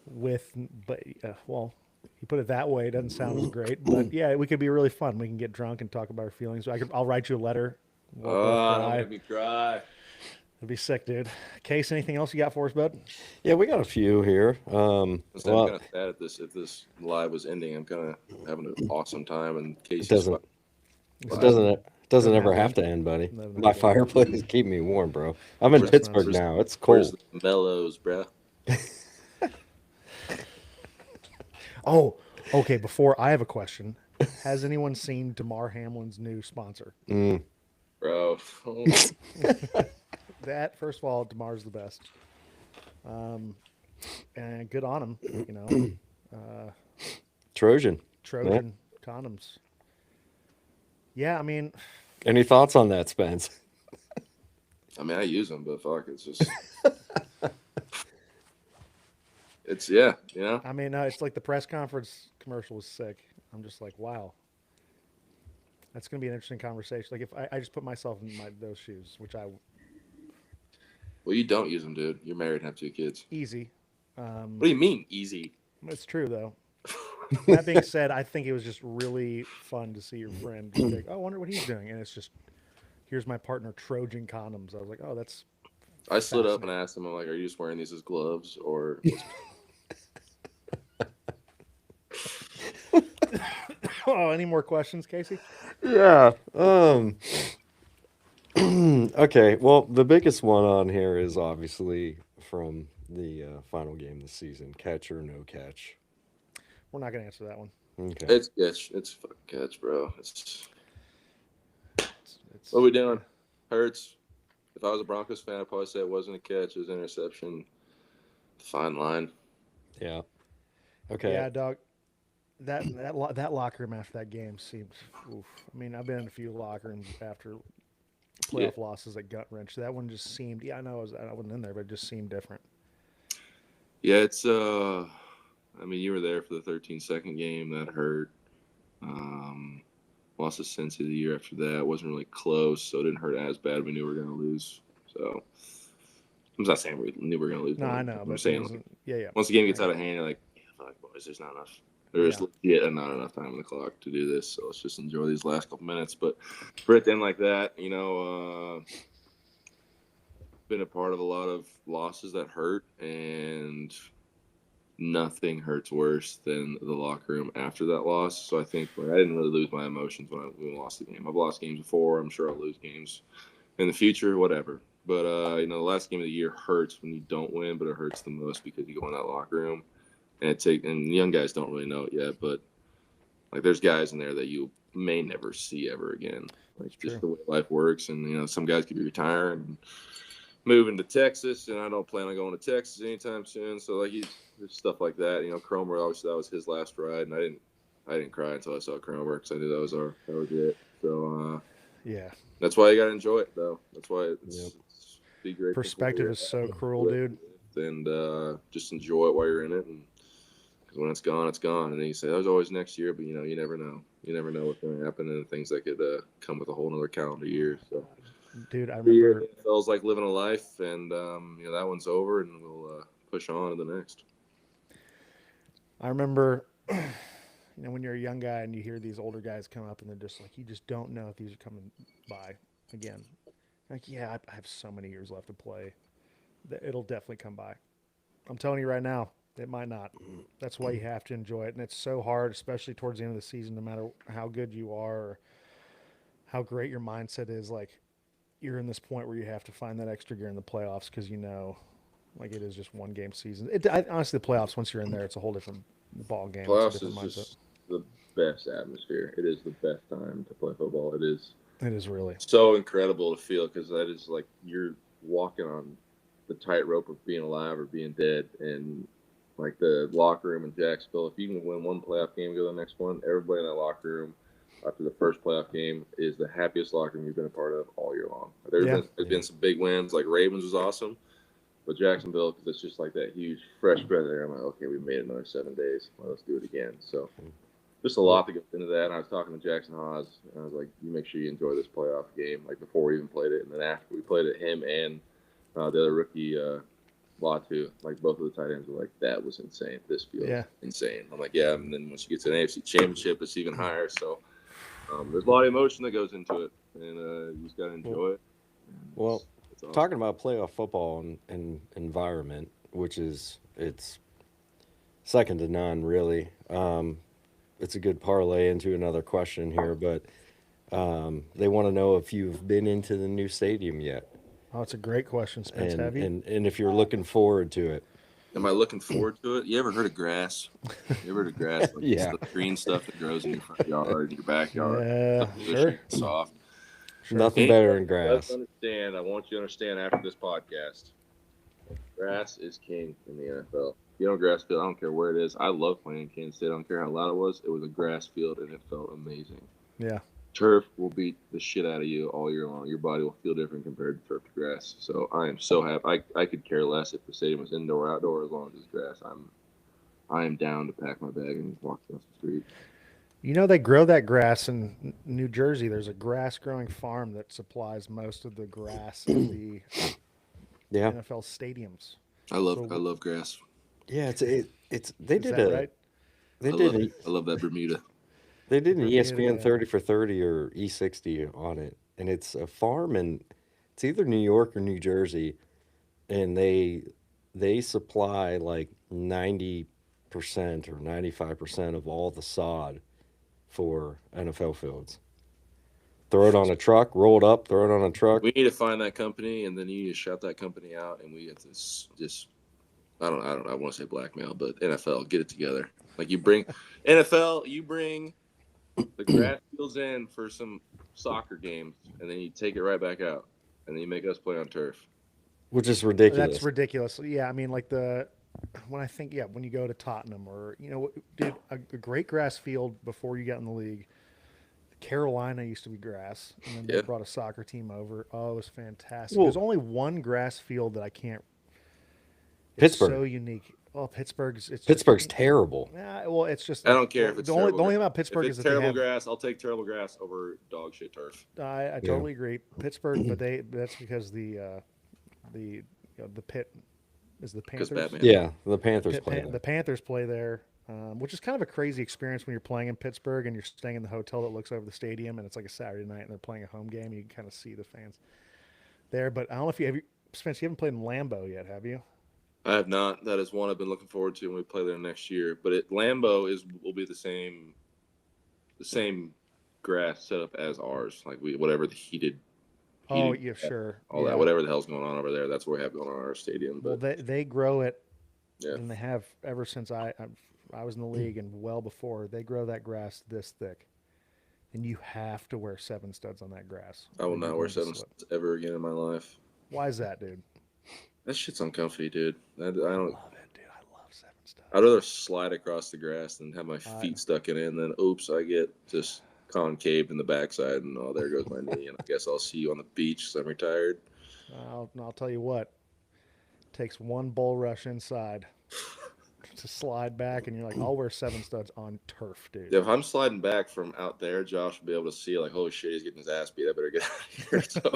Well, you put it that way, it doesn't sound as great. But yeah, we could be really fun. We can get drunk and talk about our feelings. I'll write you a letter. Don't make me cry. It'd be sick, dude. Case, anything else you got for us, bud? Yeah, we got a few here. I'm kind of sad if this live was ending. I'm kind of having an awesome time, and Case it doesn't ever have to end, buddy. My fireplace keep me warm, bro. I'm in Pittsburgh now. It's cold. Where's the mellows, bro? Oh, okay. Before I have a question, has anyone seen Damar Hamlin's new sponsor? Bro. That, first of all, Damar's the best. And good on him, Trojan condoms. Yeah, I mean. Any thoughts on that, Spence? I mean, I use them, but fuck, it's just. It's, yeah, you know? I mean, it's like the press conference commercial was sick. I'm just like, wow. That's going to be an interesting conversation. Like, if I just put myself in those shoes, which I. Well, you don't use them, dude. You're married and have 2 kids. Easy. What do you mean, easy? It's true, though. That being said, I think it was just really fun to see your friend like, oh, I wonder what he's doing. And it's just, here's my partner, Trojan condoms. I was like, oh, that's. I slid up and asked him, I'm like, are you just wearing these as gloves or. Oh, any more questions, Casey? Yeah. Okay. Well, the biggest one on here is obviously from the final game this season: catch or no catch. We're not gonna answer that one. Okay. It's fucking catch, bro. It's what are we doing? Hurts. If I was a Broncos fan, I'd probably say it wasn't a catch; it was an interception. Fine line. Yeah. Okay. Yeah, dog. that locker room after that game seemed. Oof. I mean, I've been in a few locker rooms after Yeah. playoff losses that gut wrench. That one just seemed. Yeah, I wasn't in there, but it just seemed different. Yeah, it's I mean, you were there for the 13-second game. That hurt. Lost a sense of the year after that. It wasn't really close, so it didn't hurt as bad. We knew we were going to lose. So I'm not saying we knew we were going to lose. No, I know, I'm but saying, like, yeah. once the game gets I out get of hand, you're like, yeah, fuck, boys, there's not enough. There's legit not enough time on the clock to do this. So let's just enjoy these last couple minutes. But for it to end like that, been a part of a lot of losses that hurt, and nothing hurts worse than the locker room after that loss. So I think I didn't really lose my emotions when we lost the game. I've lost games before. I'm sure I'll lose games in the future, whatever. But the last game of the year hurts when you don't win, but it hurts the most because you go in that locker room and young guys don't really know it yet, but like there's guys in there that you may never see ever again. Like just the way life works, and some guys could be retiring and moving to Texas, and I don't plan on going to Texas anytime soon. So like there's stuff like that. Cromer, obviously that was his last ride, and I didn't cry until I saw Cromer because I knew that was it. So yeah, that's why you got to enjoy it, though. That's why it's be great. Perspective is so cruel, dude. And just enjoy it while you're in it, and because when it's gone, it's gone. And then you say that was always next year, but you never know. You never know what's going to happen, and things that could come with a whole another calendar year. So, dude, I remember it feels like living a life, and that one's over, and we'll push on to the next. I remember, when you're a young guy and you hear these older guys come up, and they're just like, you just don't know if these are coming by again. Like, yeah, I have so many years left to play. It'll definitely come by. I'm telling you right now, it might not. That's why you have to enjoy it. And it's so hard, especially towards the end of the season, no matter how good you are or how great your mindset is. Like, you're in this point where you have to find that extra gear in the playoffs because like it is just one game season. Honestly, the playoffs, once you're in there, it's a whole different ball game. Playoffs it's a is different just the best atmosphere. It is the best time to play football. It is really so incredible to feel, because that is like you're walking on the tightrope of being alive or being dead. And like the locker room in Jacksonville, if you can win one playoff game and go to the next one, everybody in that locker room after the first playoff game is the happiest locker room you've been a part of all year long. There's been some big wins, like Ravens was awesome, but Jacksonville, because it's just like that huge fresh breath there. I'm like, okay, we made it another 7 days. Well, let's do it again. So just a lot to go into that. And I was talking to Jackson Haas, and I was like, you make sure you enjoy this playoff game, like before we even played it. And then after we played it, him and the other rookie, Latu, like both of the tight ends were like, that was insane. This feels insane. I'm like, yeah. And then once you get to the AFC Championship, it's even higher. So there's a lot of emotion that goes into it, and you just got to enjoy it. Well, awesome. Talking about playoff football and environment, which it's second to none, really. It's a good parlay into another question here, but they want to know if you've been into the new stadium yet. Oh, it's a great question, Spence. Have you? And if you're looking forward to it. Am I looking forward to it? You ever heard of grass? You ever heard of grass? Like the green stuff that grows in your front yard, in your backyard. Yeah, sure. Soft. Sure. Nothing better than grass. I want you to understand after this podcast, grass is king in the NFL. If you know grass field, I don't care where it is. I love playing in Kansas State. I don't care how loud it was. It was a grass field, and it felt amazing. Yeah. Turf will beat the shit out of you all year long. Your body will feel different compared to turf to grass. So I am so happy. I could care less if the stadium was indoor or outdoor as long as it's grass. I am down to pack my bag and walk across the street. They grow that grass in New Jersey. There's a grass growing farm that supplies most of the grass in the NFL stadiums. I love grass. Yeah, they did right? I love that Bermuda. They did an ESPN 30 for 30 or E60 on it, and it's a farm in it's either New York or New Jersey, and they supply like 90% or 95% of all the sod for NFL fields. Throw it on a truck, roll it up, throw it on a truck. We need to find that company, and then you need to shout that company out, and we have to just I want to say blackmail, but NFL, get it together. Like you bring NFL, you bring the grass fields in for some soccer games, and then you take it right back out, and then you make us play on turf. Which is ridiculous. That's ridiculous. Yeah, I mean, like when I think, yeah, when you go to Tottenham or, dude, a great grass field before you got in the league. Carolina used to be grass, and then they Yeah. brought a soccer team over. Oh, it was fantastic. Well- There's only one grass field that I can't. It's Pittsburgh. so unique. Oh, Pittsburgh's. It's Pittsburgh's just, terrible. yeah, well, it's just. I don't care if it's the only terrible thing grass. about Pittsburgh If is it's that they terrible have. grass, I'll take terrible grass over dog shit turf. I totally agree. Pittsburgh, but that's because the pit is the Because Panthers. Batman. Yeah, the Panthers play The there. Panthers play there, which is kind of a crazy experience when you're playing in Pittsburgh and you're staying in the hotel that looks over the stadium, and it's like a Saturday night and they're playing a home game. And you can kind of see the fans there. But I don't know if Spence, you haven't played in Lambeau yet, have you? I have not. That is one I've been looking forward to when we play there next year. But Lambeau will be the same grass setup as ours. Like whatever the heated. Oh, heating, yeah, sure. All that, whatever the hell's going on over there, that's what we have going on in our stadium. Well, But they grow it, yeah, and they have ever since I was in the league and well before. They grow that grass this thick, and you have to wear 7 studs on that grass. I will or not you're wear going to 7 slip. studs ever again in my life. Why is that, dude? That shit's uncomfy, dude. I I don't. love it, dude. I love 7 studs. I'd rather slide across the grass than have my feet stuck in it, and then oops, I get just concaved in the backside, and oh, there goes my knee. And I guess I'll see you on the beach. So I'm retired. I'll tell you what. It takes one bull rush inside to slide back, and you're like, I'll wear 7 studs on turf, dude. Yeah, if I'm sliding back from out there, Josh will be able to see like, holy shit, he's getting his ass beat. I better get out of here. So,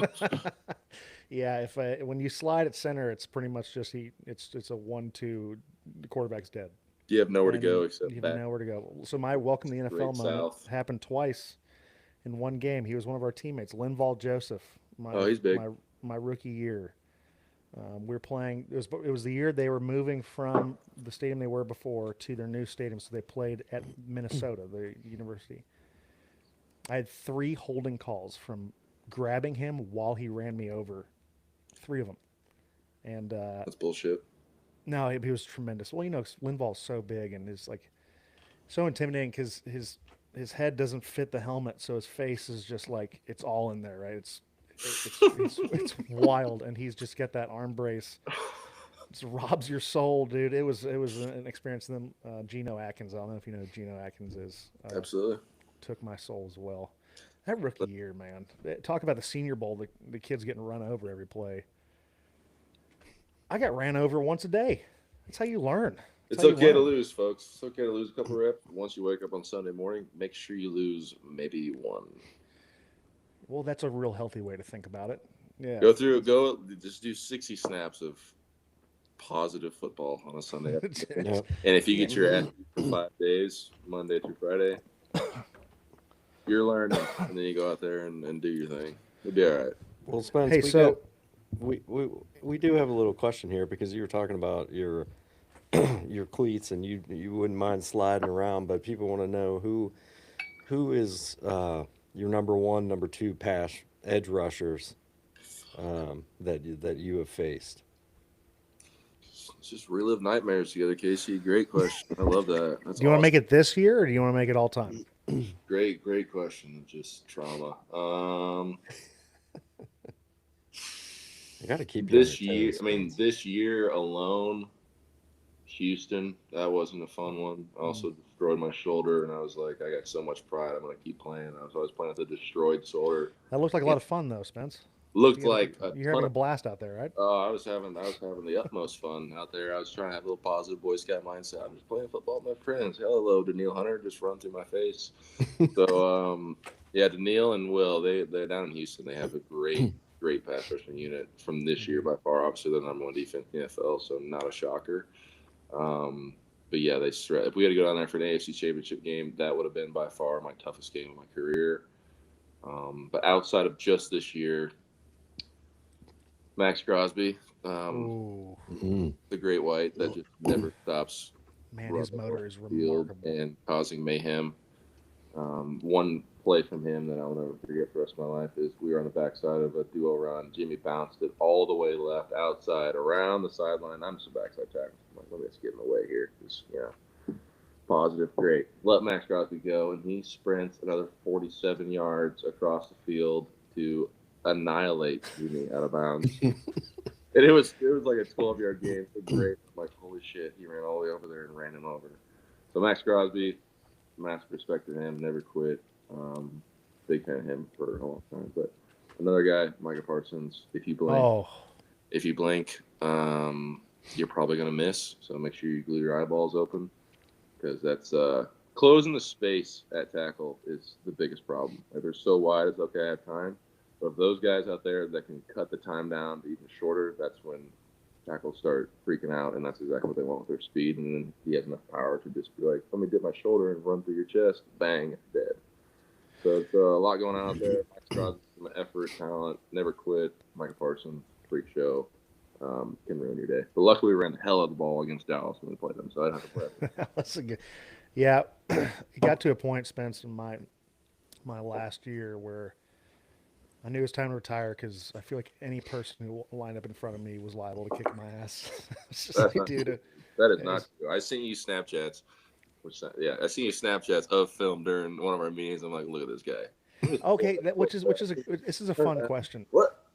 Yeah, when you slide at center, it's pretty much just it's a 1-2. The quarterback's dead. you have nowhere to And go except you have back. nowhere to go. So my welcome to the NFL moment south. happened twice in one game. He was one of our teammates, Linval Joseph. Oh, he's big. My rookie year. We were playing. It was the year they were moving from the stadium they were before to their new stadium, so they played at Minnesota, the university. I had 3 holding calls from grabbing him while he ran me over, 3 of them, and That's bullshit. no, he was tremendous. Well, Linval's so big and is like so intimidating because his head doesn't fit the helmet, so his face is just like it's all in there, right? It's wild, and he's just got that arm brace. It robs your soul, dude. It was an experience. And then Geno Atkins, I don't know if you know who Geno Atkins is. Absolutely. Took my soul as well. That rookie year, man. Talk about the Senior Bowl. The kids getting run over every play. I got ran over once a day. That's how you learn. It's okay to lose, folks. It's okay to lose a couple reps. Once you wake up on Sunday morning, make sure you lose maybe 1. Well, that's a real healthy way to think about it. Yeah. Just do 60 snaps of positive football on a Sunday afternoon. Yep. And if you get your ass beat for 5 days, Monday through Friday, you're learning, and then you go out there and do your thing. You'll be all right. Well, Spence, Hey, we do have a little question here because you were talking about your your cleats and you wouldn't mind sliding around, but people want to know who is your number 1, number 2 pass edge rushers that you have faced. Let's just relive nightmares together, Casey. Great question. I love that. That's Do you want to awesome. make it this year, or do you want to make it all time? Great question. Just trauma. I got to keep you This on your year, toes, I mean, Spence. this year alone, Houston, that wasn't a fun one. I also destroyed my shoulder, and I was like, I got so much pride. I'm going to keep playing. I was playing with a destroyed shoulder. That looked like a lot of fun, though, Spence. Looked like a You're having a blast out there, right? I was having the utmost fun out there. I was trying to have a little positive Boy Scout mindset. I'm just playing football with my friends. Hello, Daniil Hunter just run through my face. So yeah, Daniil and Will, they're down in Houston. They have a great pass rushing unit from this year by far. Obviously, the number 1 defense in the NFL, so not a shocker. But yeah, if we had to go down there for an AFC Championship game, that would have been by far my toughest game of my career. But outside of just this year, Max Crosby, Ooh, the great white that just never stops man, his running motor is off the field remarkable. and causing mayhem. One play from him that I'll never forget for the rest of my life is we were on the backside of a duo run. Jimmy bounced it all the way left, outside, around the sideline. I'm just a backside tackle. I'm like, let me just get in the way here. Just, positive, great. Let Max Crosby go, and he sprints another 47 yards across the field to annihilate Jimmy out of bounds. And it was like a 12-yard game. So great. I'm like, holy shit, he ran all the way over there and ran him over. So Max Crosby, massive respect to him, never quit. Big fan of him for a long time. But another guy, Micah Parsons, if you blink, you're probably gonna miss. So make sure you glue your eyeballs open, because that's closing the space at tackle is the biggest problem. If they're so wide, it's okay, I have time. But if those guys out there that can cut the time down to even shorter, that's when tackles start freaking out, and that's exactly what they want with their speed. And then he has enough power to just be like, let me dip my shoulder and run through your chest, bang, dead. So it's a lot going on out there. Max Crosby, effort, talent, never quit. Micah Parsons, freak show, can ruin your day. But luckily, we ran the hell out of the ball against Dallas when we played them, so I didn't have to play. That's a good. Yeah, it got to a point, Spence, in my last year where I knew it was time to retire, because I feel like any person who lined up in front of me was liable to kick my ass. It's just That's like, not dude, true. That is not true. I seen you Snapchats. I seen you Snapchats of film during one of our meetings. I'm like, look at this guy. okay, this is a fun question. What?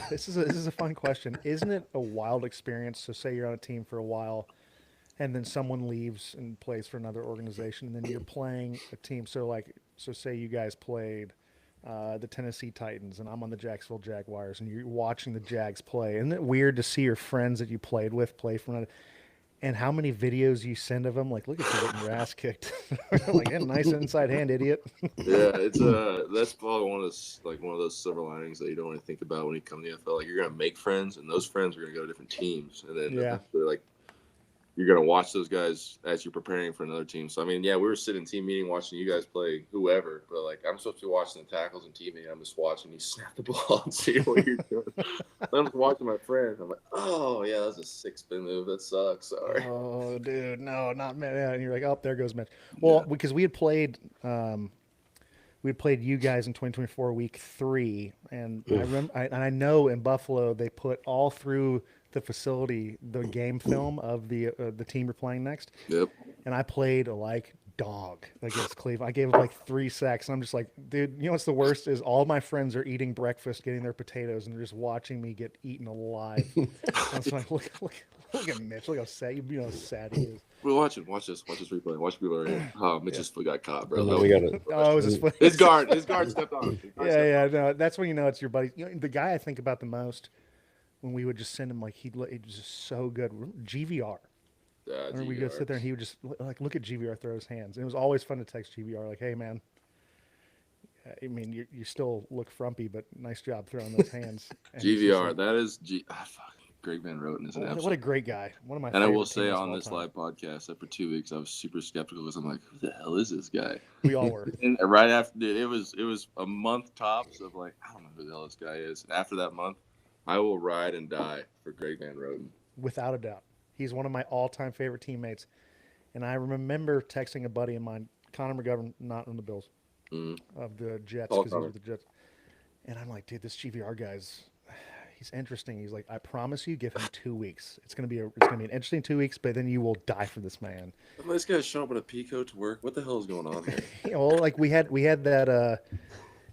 This is a fun question. Isn't it a wild experience? So say you're on a team for a while, and then someone leaves and plays for another organization, and then you're playing a team. So say you guys played the Tennessee Titans, and I'm on the Jacksonville Jaguars, and you're watching the Jags play. Isn't it weird to see your friends that you played with play for another? And how many videos you send of them? Like, look at you getting your ass kicked. Like, yeah, nice inside hand, idiot. Yeah, it's that's probably one of those silver linings that you don't really think about when you come to the NFL. Like, you're gonna make friends, and those friends are gonna go to different teams, and then eventually, like, you're gonna watch those guys as you're preparing for another team. So I mean, yeah, we were sitting in team meeting watching you guys play whoever, but like, I'm supposed to be watching the tackles and team meeting. I'm just watching you snap the ball and see what you're doing. I'm just watching my friends. I'm like, oh yeah, that's a 6-spin move. That sucks. Sorry. Oh, dude, no, not Mitch. And you're like, oh, there goes Mitch. Well, because we had played you guys in 2024 week 3, and I know in Buffalo they put all through the facility the game film of the team you're playing next. Yep. And I played like dog against Cleveland. I gave up like 3 sacks, and I'm just like, dude, you know what's the worst is all my friends are eating breakfast, getting their potatoes, and they're just watching me get eaten alive. I was like, look at Mitch, look how sad, how sad he is. Well, watch this replay. Watch people are here. Oh, Mitch just got caught, bro. No, we got it. Oh, it was his guard stepped on. No, that's when you know it's your buddy. You know, the guy I think about the most when we would just send him, like, he was just so good. GVR. And we would sit there and he would just like look at GVR throw his hands. And it was always fun to text GVR like, "Hey man, I mean you still look frumpy, but nice job throwing those hands." GVR, like, that is Greg Van Roten is an absolute. What a great guy. One of my. And I will say on this live podcast that for 2 weeks I was super skeptical because I'm like, who the hell is this guy? We all were. And right after it was a month tops of like, I don't know who the hell this guy is. And after that month, I will ride and die for Greg Van Roten. Without a doubt. He's one of my all-time favorite teammates. And I remember texting a buddy of mine, Connor McGovern, not on the Bills, of the Jets, because he was with the Jets. And I'm like, dude, this GVR guy's, he's interesting. He's like, I promise you, give him 2 weeks. It's gonna be an interesting 2 weeks, but then you will die for this man. This guy's showing up in a Pico to work. What the hell is going on here? Well, like we had that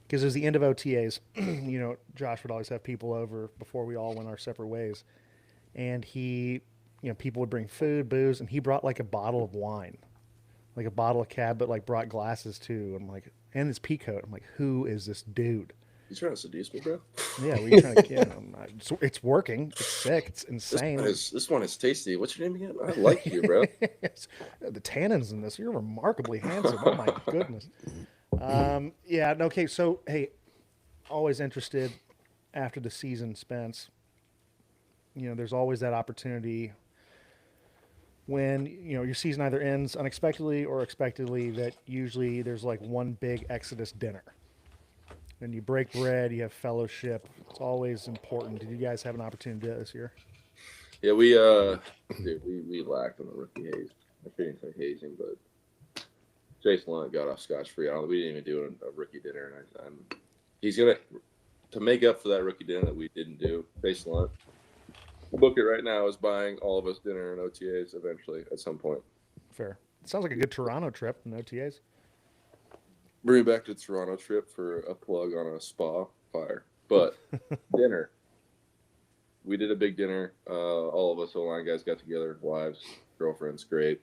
because it was the end of OTAs. You know, Josh would always have people over before we all went our separate ways, and he. You know, people would bring food, booze, and he brought like a bottle of wine, like a bottle of cab, but like brought glasses too. I'm like, and his pea coat. I'm like, who is this dude? You trying to seduce me, bro? Yeah, we trying to kill him. It's working. It's sick. It's insane. This one is tasty. What's your name again? I like you, bro. The tannins in this. You're remarkably handsome. Oh my goodness. Yeah. Okay. So hey, always interested after the season, Spence. You know, there's always that opportunity when, you know, your season either ends unexpectedly or expectedly, that usually there's like one big Exodus dinner. And you break bread, you have fellowship. It's always important. Did you guys have an opportunity to do that this year? Yeah, we lacked on the rookie haze. I shouldn't say hazing, but Chase Lunt got off scotch-free. We didn't even do a rookie dinner. And he's going to make up for that rookie dinner that we didn't do, Chase Lunt. Book it right now is buying all of us dinner and OTAs eventually at some point. Fair. It sounds like a good Toronto trip and OTAs. Bring back to the Toronto trip for a plug on a spa fire. But dinner. we did a big dinner. All of us O-line guys got together, wives, girlfriends, great.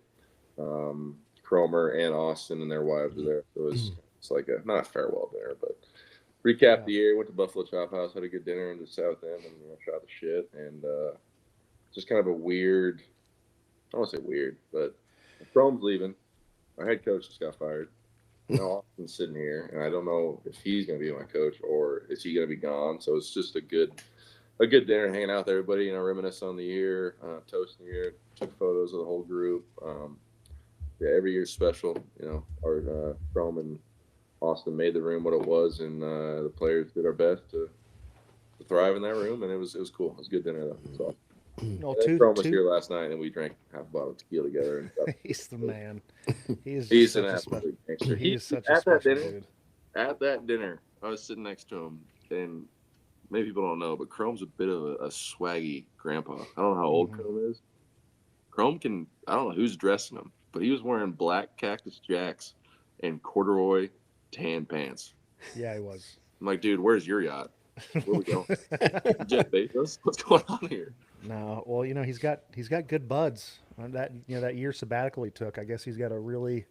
Cromer and Austin and their wives were there. So it's like not a farewell dinner, but recap the year. Went to Buffalo Chop House, had a good dinner, and just sat with them and shot the shit. And just kind of a weird, I don't want to say weird, but Chrome's leaving. Our head coach just got fired. Now Austin's sitting here, and I don't know if he's going to be my coach or is he going to be gone. So it's just a good dinner, hanging out with everybody, reminisce on the year, toast the year, took photos of the whole group. Yeah, every year's special. Our Chrome and Austin made the room what it was, and the players did our best to thrive in that room, and it was cool. It was a good dinner though. So, Chrome was here last night, and we drank half a bottle of tequila together. And stuff. He's the man. He's an absolute gangster. He is such a special dude. At that dinner, I was sitting next to him, and maybe people don't know, but Chrome's a bit of a swaggy grandpa. I don't know how old Chrome is. Chrome I don't know who's dressing him, but he was wearing black Cactus Jacks and corduroy tan pants. Yeah, he was. I'm like, dude, where's your yacht? Where we going? Jeff Bezos? What's going on here? No, well, he's got good buds. That year sabbatical he took, I guess he's got a really.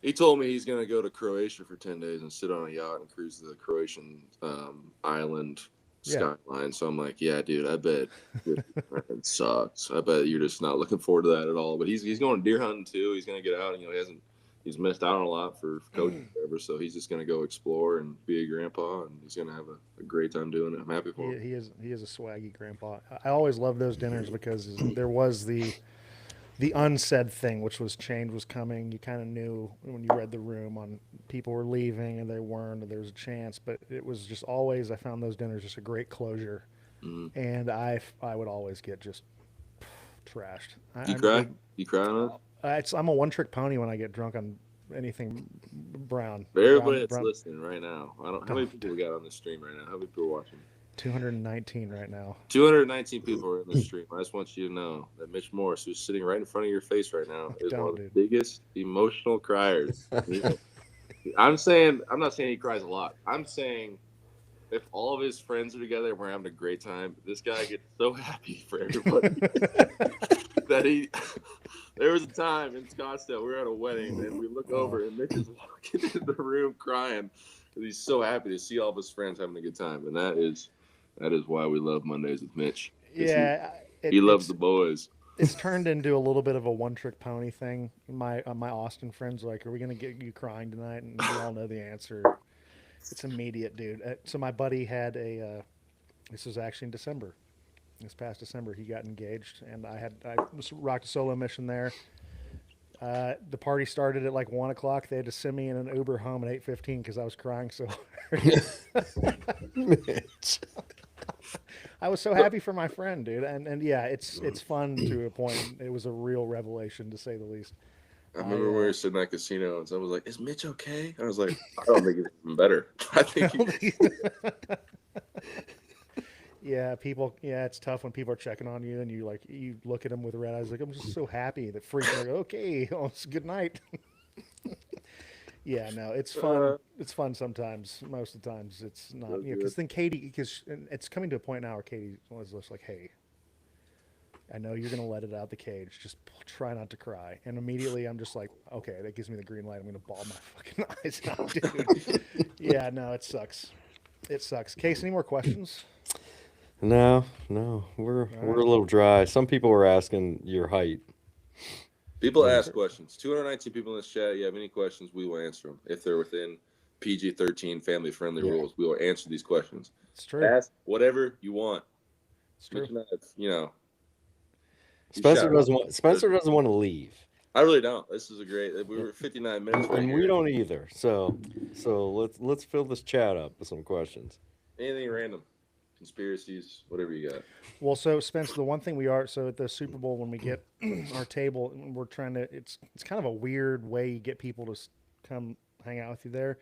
He told me he's going to go to Croatia for 10 days and sit on a yacht and cruise the Croatian island skyline. So I'm like, yeah, dude, I bet it sucks. I bet you're just not looking forward to that at all. But he's going deer hunting too. He's going to get out, and he's missed out on a lot for coaching forever. So he's just going to go explore and be a grandpa, and he's going to have a great time doing it. I'm happy for him. He is a swaggy grandpa. I always loved those dinners because there was the unsaid thing, which was change was coming. You kind of knew when you read the room on people were leaving and they weren't, or there was a chance. But it was just always, I found those dinners just a great closure. And I would always get just trashed. You cry? You cry on it? I'm a one-trick pony when I get drunk on anything brown. For everybody that's listening right now, how many people we got on the stream right now? How many people are watching? 219 right now. 219 people are in the stream. I just want you to know that Mitch Morse, who's sitting right in front of your face right now, is one of the biggest emotional criers. I'm not saying he cries a lot. I'm saying if all of his friends are together and we're having a great time, this guy gets so happy for everybody that there was a time in Scottsdale, we were at a wedding, and we look over, and Mitch is walking in the room crying because he's so happy to see all of his friends having a good time. And that is why we love Mondays with Mitch. Yeah. He loves the boys. It's turned into a little bit of a one-trick pony thing. My Austin friends are like, are we going to get you crying tonight? And we all know the answer. It's immediate, dude. So my buddy had this was actually in December. This past December, he got engaged, and I rocked a solo mission there. The party started at like 1 o'clock. They had to send me in an Uber home at 8:15 because I was crying so hard. I was so happy for my friend, dude, and yeah, it's fun to a point. It was a real revelation, to say the least. I remember we were sitting at a casino, and someone was like, "Is Mitch okay?" I was like, "I don't think he's even better. I think he's." Yeah, it's tough when people are checking on you and you look at them with red eyes like, I'm just so happy that freak like, okay, it's good night. Yeah, no, it's fun. It's fun sometimes. Most of the times it's not. Because then because it's coming to a point now where Katie was just like, hey, I know you're going to let it out the cage. Just try not to cry. And immediately I'm just like, okay, that gives me the green light. I'm going to bawl my fucking eyes out, dude. Yeah, no, it sucks. It sucks. Case, any more questions? No, we're a little dry. Some people were asking your height. People ask questions. 219 people in this chat. You have any questions, we will answer them. If they're within PG-13 family-friendly rules, we will answer these questions. It's true. Ask whatever you want. It's true. Spencer doesn't want to leave. I really don't. This is a great. We were 59 minutes. And we don't either. So let's fill this chat up with some questions. Anything random. Conspiracies, whatever you got. Well, so Spence, the one thing we are, so at the Super Bowl when we get our table, we're trying to, it's kind of a weird way you get people to come hang out with you there.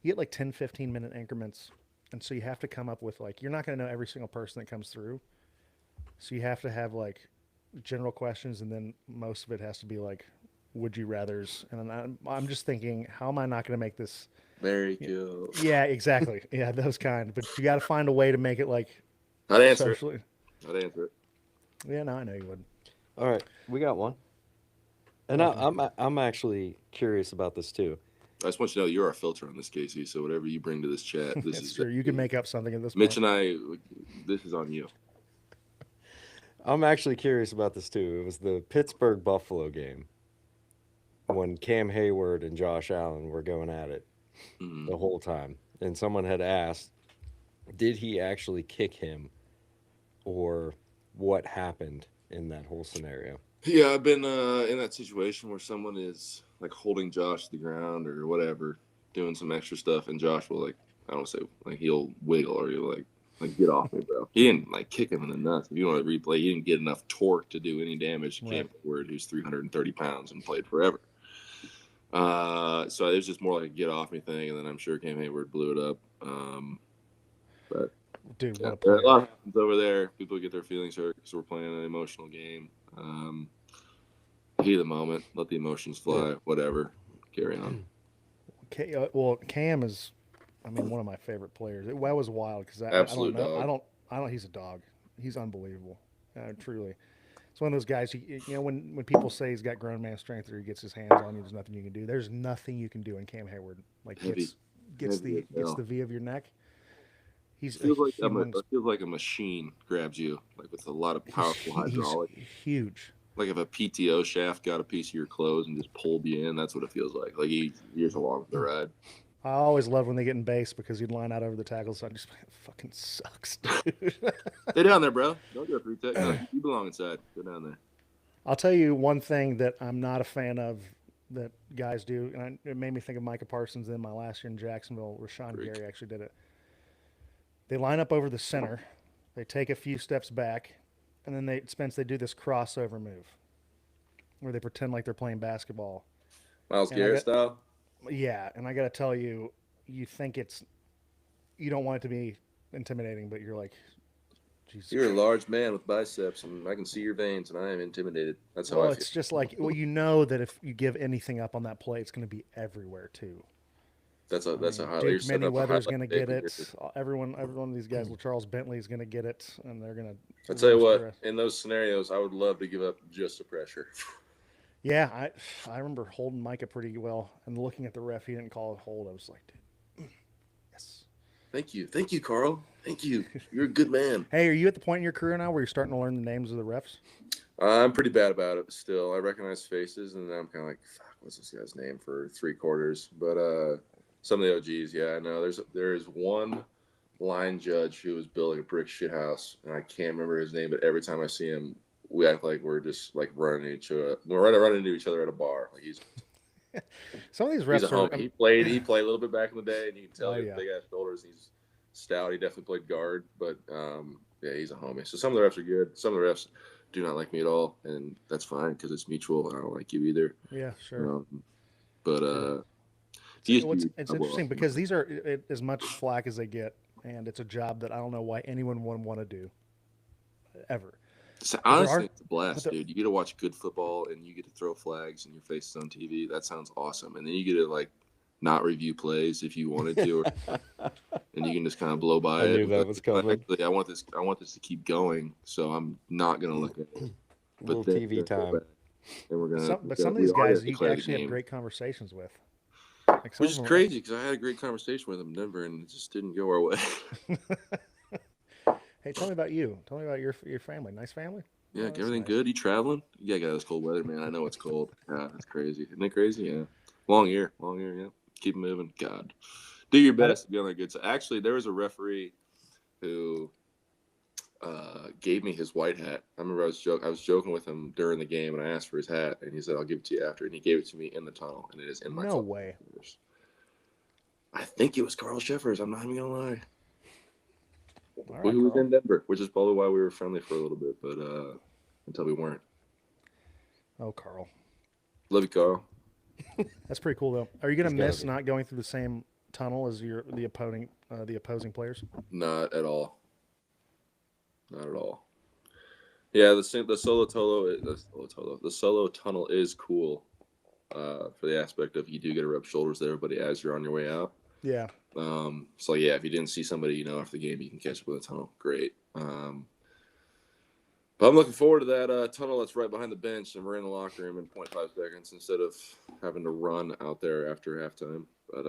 You get like 10, 15-minute increments. And so you have to come up with like, you're not going to know every single person that comes through. So you have to have like general questions, and then most of it has to be like, would you rathers? And I'm just thinking, how am I not going to make this very cool? Yeah, exactly. Yeah, those kind. But you got to find a way to make it like I'd answer socially. I'd answer it. Yeah, no, I know you would. All right, we got one. And I'm actually curious about this too. I just want you to know you're our filter on this, Casey. So whatever you bring to this chat, this That's is true. You can make up something at this Mitch point. and I. This is on you. I'm actually curious about this too. It was the Pittsburgh Buffalo game when Cam Hayward and Josh Allen were going at it Mhm. the whole time, and someone had asked, did he actually kick him, or what happened in that whole scenario? Yeah, I've been in that situation where someone is like holding Josh to the ground or whatever, doing some extra stuff, and Josh will like, I don't say like he'll wiggle or he'll like get off me, bro. He didn't like kick him in the nuts. If you want to replay, he didn't get enough torque to do any damage to Cam Hayward, who's 330 pounds and played forever. So it was just more like a get off me thing, and then I'm sure Cam Hayward blew it up. But Dude, yeah, what a player. a lot happens over there. People get their feelings hurt because we're playing an emotional game. Heat of the moment, let the emotions fly. Whatever, carry on. Well, Cam is, I mean, one of my favorite players. That was wild because I don't Absolute know. dog. I don't. He's a dog. He's unbelievable. Truly, it's one of those guys. When people say he's got grown man strength or he gets his hands on you, there's nothing you can do. There's nothing you can do in Cam Hayward. Like Heavy. gets Heavy as hell. the V of your neck. He's It feels like a machine grabs you, like with a lot of powerful hydraulic. Huge. Like if a PTO shaft got a piece of your clothes and just pulled you in, that's what it feels like. Like you're along for the ride. I always love when they get in base because he'd line out over the tackles. So I just it fucking sucks, dude. Stay down there, bro. Don't go 3 tech. No, you belong inside. Go down there. I'll tell you one thing that I'm not a fan of that guys do, and it made me think of Micah Parsons in my last year in Jacksonville. Rashawn Gary actually did it. They line up over the center, they take a few steps back, and then they do this crossover move where they pretend like they're playing basketball. Myles Garrett style? Yeah, and I got to tell you, you don't want it to be intimidating, but you're like, Jesus. You're a large man with biceps, and I can see your veins, and I am intimidated. That's how I feel. It's just like, you know that if you give anything up on that play, it's going to be everywhere too. That's a highlight. Jake Manyweather's going to get it. Every one of these guys, Charles Bentley's going to get it, and they're going to. I'll tell you what. In those scenarios, I would love to give up just the pressure. Yeah, I remember holding Micah pretty well, and looking at the ref, he didn't call it hold. I was like, dude, yes. Thank you, Carl. Thank you. You're a good man. Hey, are you at the point in your career now where you're starting to learn the names of the refs? I'm pretty bad about it still. I recognize faces, and then I'm kind of like, fuck, what's this guy's name for 3 quarters? But some of the OGs, yeah, I know. There is one line judge who was building a brick shit house, and I can't remember his name, but every time I see him, we act like we're just like running into each other at a bar. Like he's some of these refs are. He played a little bit back in the day, and you can tell he has big ass shoulders. He's stout. He definitely played guard, but yeah, he's a homie. So some of the refs are good. Some of the refs do not like me at all, and that's fine because it's mutual. I don't like you either. Yeah, sure. It's interesting because these are as much flack as they get, and it's a job that I don't know why anyone would want to do, ever. Honestly, it's a blast, dude. You get to watch good football, and you get to throw flags, and your face is on TV. That sounds awesome. And then you get to like not review plays if you wanted to, and you can just kind of blow by it. I knew that was coming. I want this to keep going, so I'm not gonna look at it. But TV time. And we're gonna. But some of these guys you actually have great conversations with. Which is crazy because I had a great conversation with them in Denver, and it just didn't go our way. Hey, tell me about you. Tell me about your family. Nice family? Yeah, everything nice. Good? You traveling? Yeah, got this cold weather, man. I know it's cold. Yeah, that's crazy. Isn't it crazy? Yeah. Long year, yeah. Keep moving. God. Do your best to be on that good side. Actually, there was a referee who gave me his white hat. I remember I was joking with him during the game, and I asked for his hat, and he said, I'll give it to you after. And he gave it to me in the tunnel, and it is in my No way. I think it was Carl Sheffers. I'm not even going to lie. Right, who was in Denver, which is probably why we were friendly for a little bit, but until we weren't. Oh, Carl. Love you, Carl. That's pretty cool, though. Are you going to miss not going through the same tunnel as the opposing players? Not at all. Not at all. Yeah, the solo tunnel is cool for the aspect of you do get to rub shoulders with everybody as you're on your way out. Yeah. So yeah, if you didn't see somebody after the game, you can catch up with a tunnel. Great. But I'm looking forward to that tunnel that's right behind the bench, and we're in the locker room in 0.5 seconds instead of having to run out there after halftime. But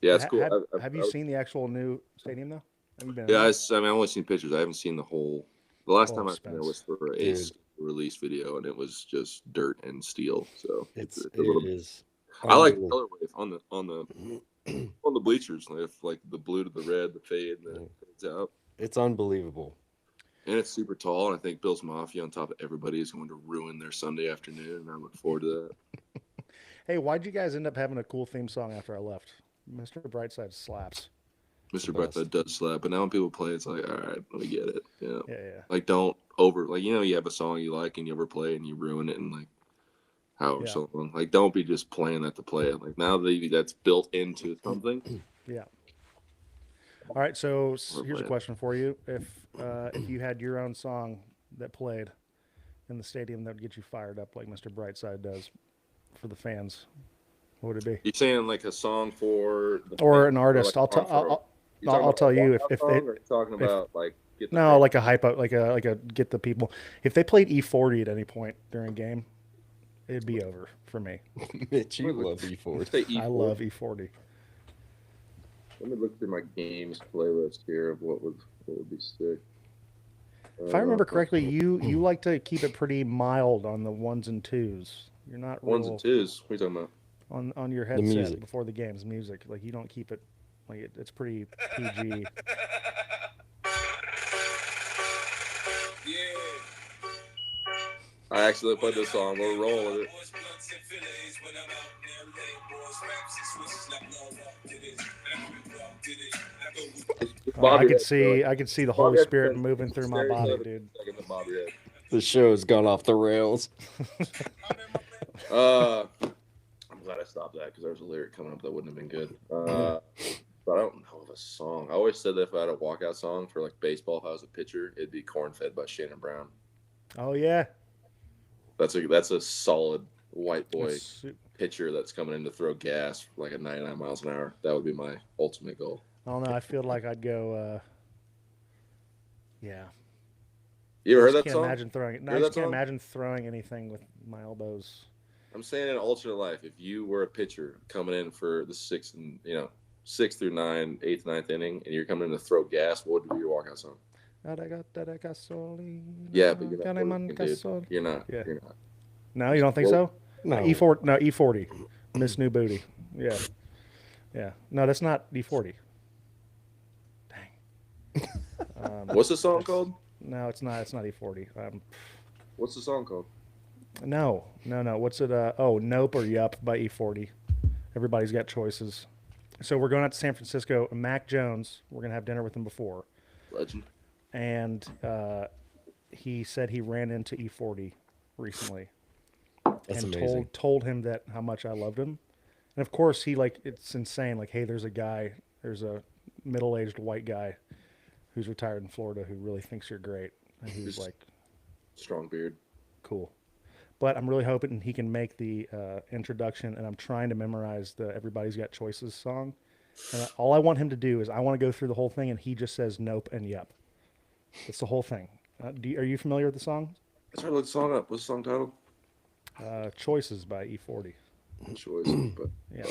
yeah, it's cool. Have you seen the actual new stadium though? Have you been? Yeah, I mean, I've only seen pictures. I haven't seen the whole. The last time I've been there was for a Dude. release video, and it was just dirt and steel. So It a little. is. I like the colorway on the bleachers, like the blue to the red, the fade, and the fades out. It's unbelievable. And it's super tall, and I think Bills Mafia on top of everybody is going to ruin their Sunday afternoon, and I look forward to that. Hey, why'd you guys end up having a cool theme song after I left? Mr. Brightside slaps. Mr. Brightside does slap, but now when people play, it's like, all right, we get it. Yeah. Like, don't you have a song you like and you overplay and you ruin it, and like, however so long. Like, don't be just playing that to play it. Like, now that's built into something. Yeah. All right, so here's a question for you: if you had your own song that played in the stadium that would get you fired up like Mr. Brightside does for the fans, what would it be? You saying like a song for or an artist? I'll tell you if they talking about like like a hypo like a get the people. If they played E40 at any point during a game, it'd be over for me. Mitch, you love E40. E40. I love E40. Let me look through my games playlist here of what would be sick. If I remember correctly, you like to keep it pretty mild on the ones and twos. You're not ones and twos. What are you talking about? On your headset before the games, music. Like you don't keep it like it's pretty PG. I actually played this song. We'll roll with it. I could see the Holy Spirit moving through my body, dude. The show has gone off the rails. I'm glad I stopped that because there was a lyric coming up that wouldn't have been good. But I don't know of a song. I always said that if I had a walkout song for like baseball, if I was a pitcher, it'd be "Corn Fed" by Shannon Brown. Oh yeah, that's a solid white boy pitcher that's coming in to throw gas like at 99 miles an hour. That would be my ultimate goal. I don't know. I feel like I'd go. Yeah. You ever heard that song? I just can't imagine throwing anything with my elbows. I'm saying in an alternate life, if you were a pitcher coming in for the 6th through 9, 8th, 9th inning, and you're coming in to throw gas, what would be your walkout song? Yeah, but you're not. You're not. Yeah. You're not. No, you don't think so? No. E40. Miss New Booty. Yeah. Yeah. No, that's not E40. Dang. What's the song called? No, it's not. It's not E40. What's the song called? No. What's it? Nope or Yup by E40. Everybody's got choices. So we're going out to San Francisco. Mac Jones, we're going to have dinner with him before. Legend. And he said he ran into E40 recently. That's and amazing. told him that how much I loved him. And of course, it's insane. Like, hey, there's a middle-aged white guy who's retired in Florida who really thinks you're great. And he was like, strong beard. Cool. But I'm really hoping he can make the introduction, and I'm trying to memorize the Everybody's Got Choices song. And all I want him to do is I want to go through the whole thing, and he just says nope and yep. It's the whole thing. Are you familiar with the song? Let's try to look the song up. What's the song title? Choices by E40. Choices, but yeah.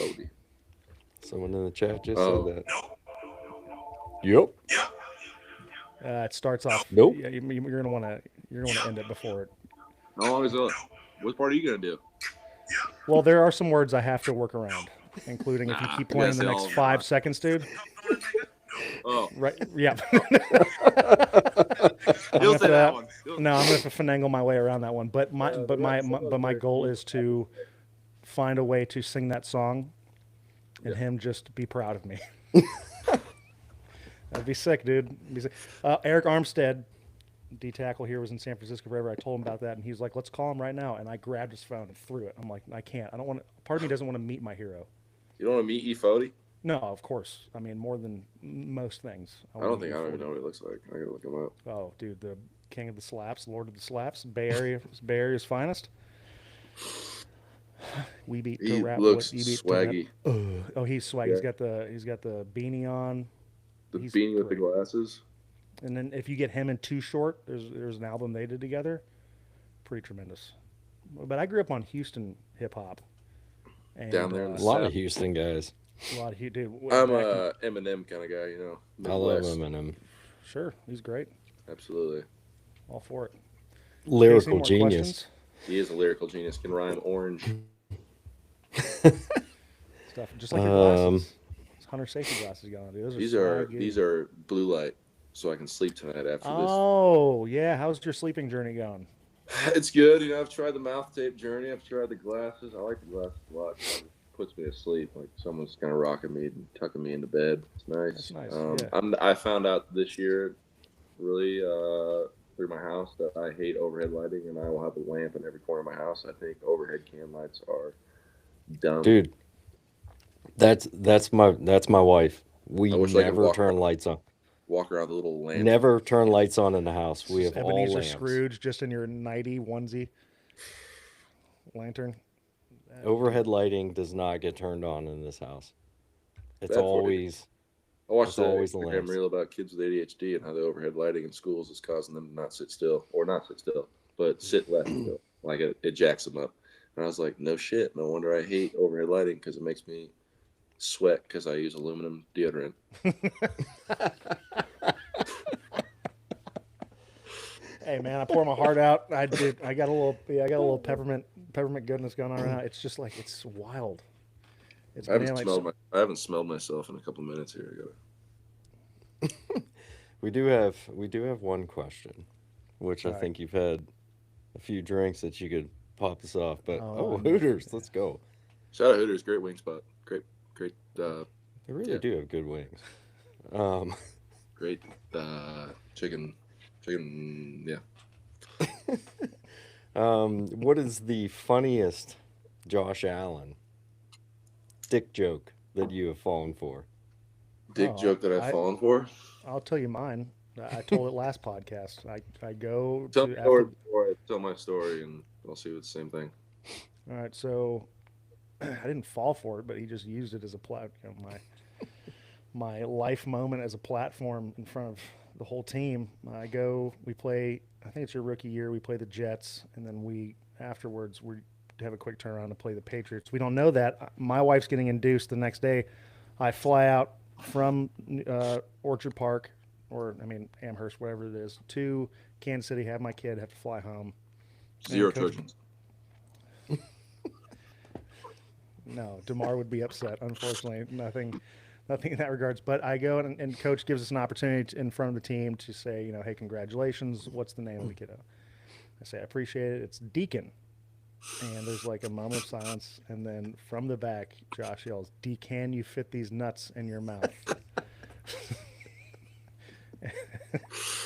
Someone in the chat just said that. Yep. It starts off. Nope. You're gonna want to end it before it. How long is it? What part are you gonna do? Well, there are some words I have to work around, including if you keep playing the next 5 seconds, dude. Oh. Right. Yeah. You'll say that one. No, I'm gonna finagle my way around that one. But my goal is to find a way to sing that song, and him just be proud of me. That'd be sick, dude. Eric Armstead, D tackle here, was in San Francisco forever. I told him about that, and he's like, "Let's call him right now." And I grabbed his phone and threw it. I'm like, I can't. I don't want. Part of me doesn't want to meet my hero. You don't want to meet E40? No, of course. I mean, more than most things. I don't even know what he looks like. I gotta look him up. Oh, dude, the king of the slaps, lord of the slaps, Bay Area's finest. We beat he to rap. Looks he beat swaggy. Oh, he's swaggy. Yeah. He's got the beanie on. The beanie with the glasses. And then if you get him and Too Short, there's an album they did together, pretty tremendous. But I grew up on Houston hip hop, and Down there in A the lot South. of Houston guys. a lot of dude. I'm back a Eminem kind of guy, you know. I love Midwest. Eminem. sure, he's great. Absolutely. All for it. Lyrical Any more genius. questions? He is a lyrical genius. Can rhyme orange. Stuff just like your glasses. It's hunter safety glasses you got on, dude. Those These swag, are blue light, so I can sleep tonight after Oh yeah, how's your sleeping journey going? this. It's good. You know, I've tried the mouth tape journey. I've tried the glasses. I like the glasses a lot. It puts me to sleep. Like someone's kind of rocking me and tucking me into bed. It's nice. That's nice. I found out this year, really, through my house, that I hate overhead lighting, and I will have a lamp in every corner of my house. I think overhead cam lights are dumb. Dude, that's my wife. We I wish I could never walk turn around. lights on. Walk around with a little lamp. Never turn lights on in the house. We have all Ebenezer lamps. Scrooge just in your nighty onesie lantern. Overhead lighting does not get turned on in this house. It's That's what it always I watched It's the always the Instagram lamps. reel about kids with ADHD and how the overhead lighting in schools is causing them to not sit still, or not sit still, but sit less still. Like it jacks them up. And I was like, no shit. No wonder I hate overhead lighting, because it makes me sweat because I use aluminum deodorant. Hey man, I pour my heart out. I got a little peppermint goodness going on right now. It's just like it's wild. It's I haven't bananas. smelled myself in a couple minutes here. I gotta. we do have one question, which I Alright. think you've had a few drinks that you could pop this off. But Oh, Hooters, let's go. Shout out Hooters, great wing spot, great. They really Yeah. do have good wings. Great chicken. Yeah. What is the funniest Josh Allen dick joke that you have fallen for? Dick Oh, joke that I've fallen for. I'll tell you mine. I told it last podcast. I go Tell to me after, story before I tell my story, and I'll see if it's the same thing. all right, so I didn't fall for it, but he just used it as a platform. My life moment as a platform in front of the whole team. We play. I think it's your rookie year. We play the Jets, and then afterwards we have a quick turnaround to play the Patriots. We don't know that. My wife's getting induced the next day. I fly out from Orchard Park, Amherst, whatever it is, to Kansas City. Have my kid. Have to fly home. Zero Coach- Trojans. No, DeMar would be upset. Unfortunately, nothing in that regards. But I go and Coach gives us an opportunity in front of the team to say, hey, congratulations. What's the name of the kiddo? I say, I appreciate it. It's Deacon. And there's like a moment of silence, and then from the back, Josh yells, "Can you fit these nuts in your mouth?"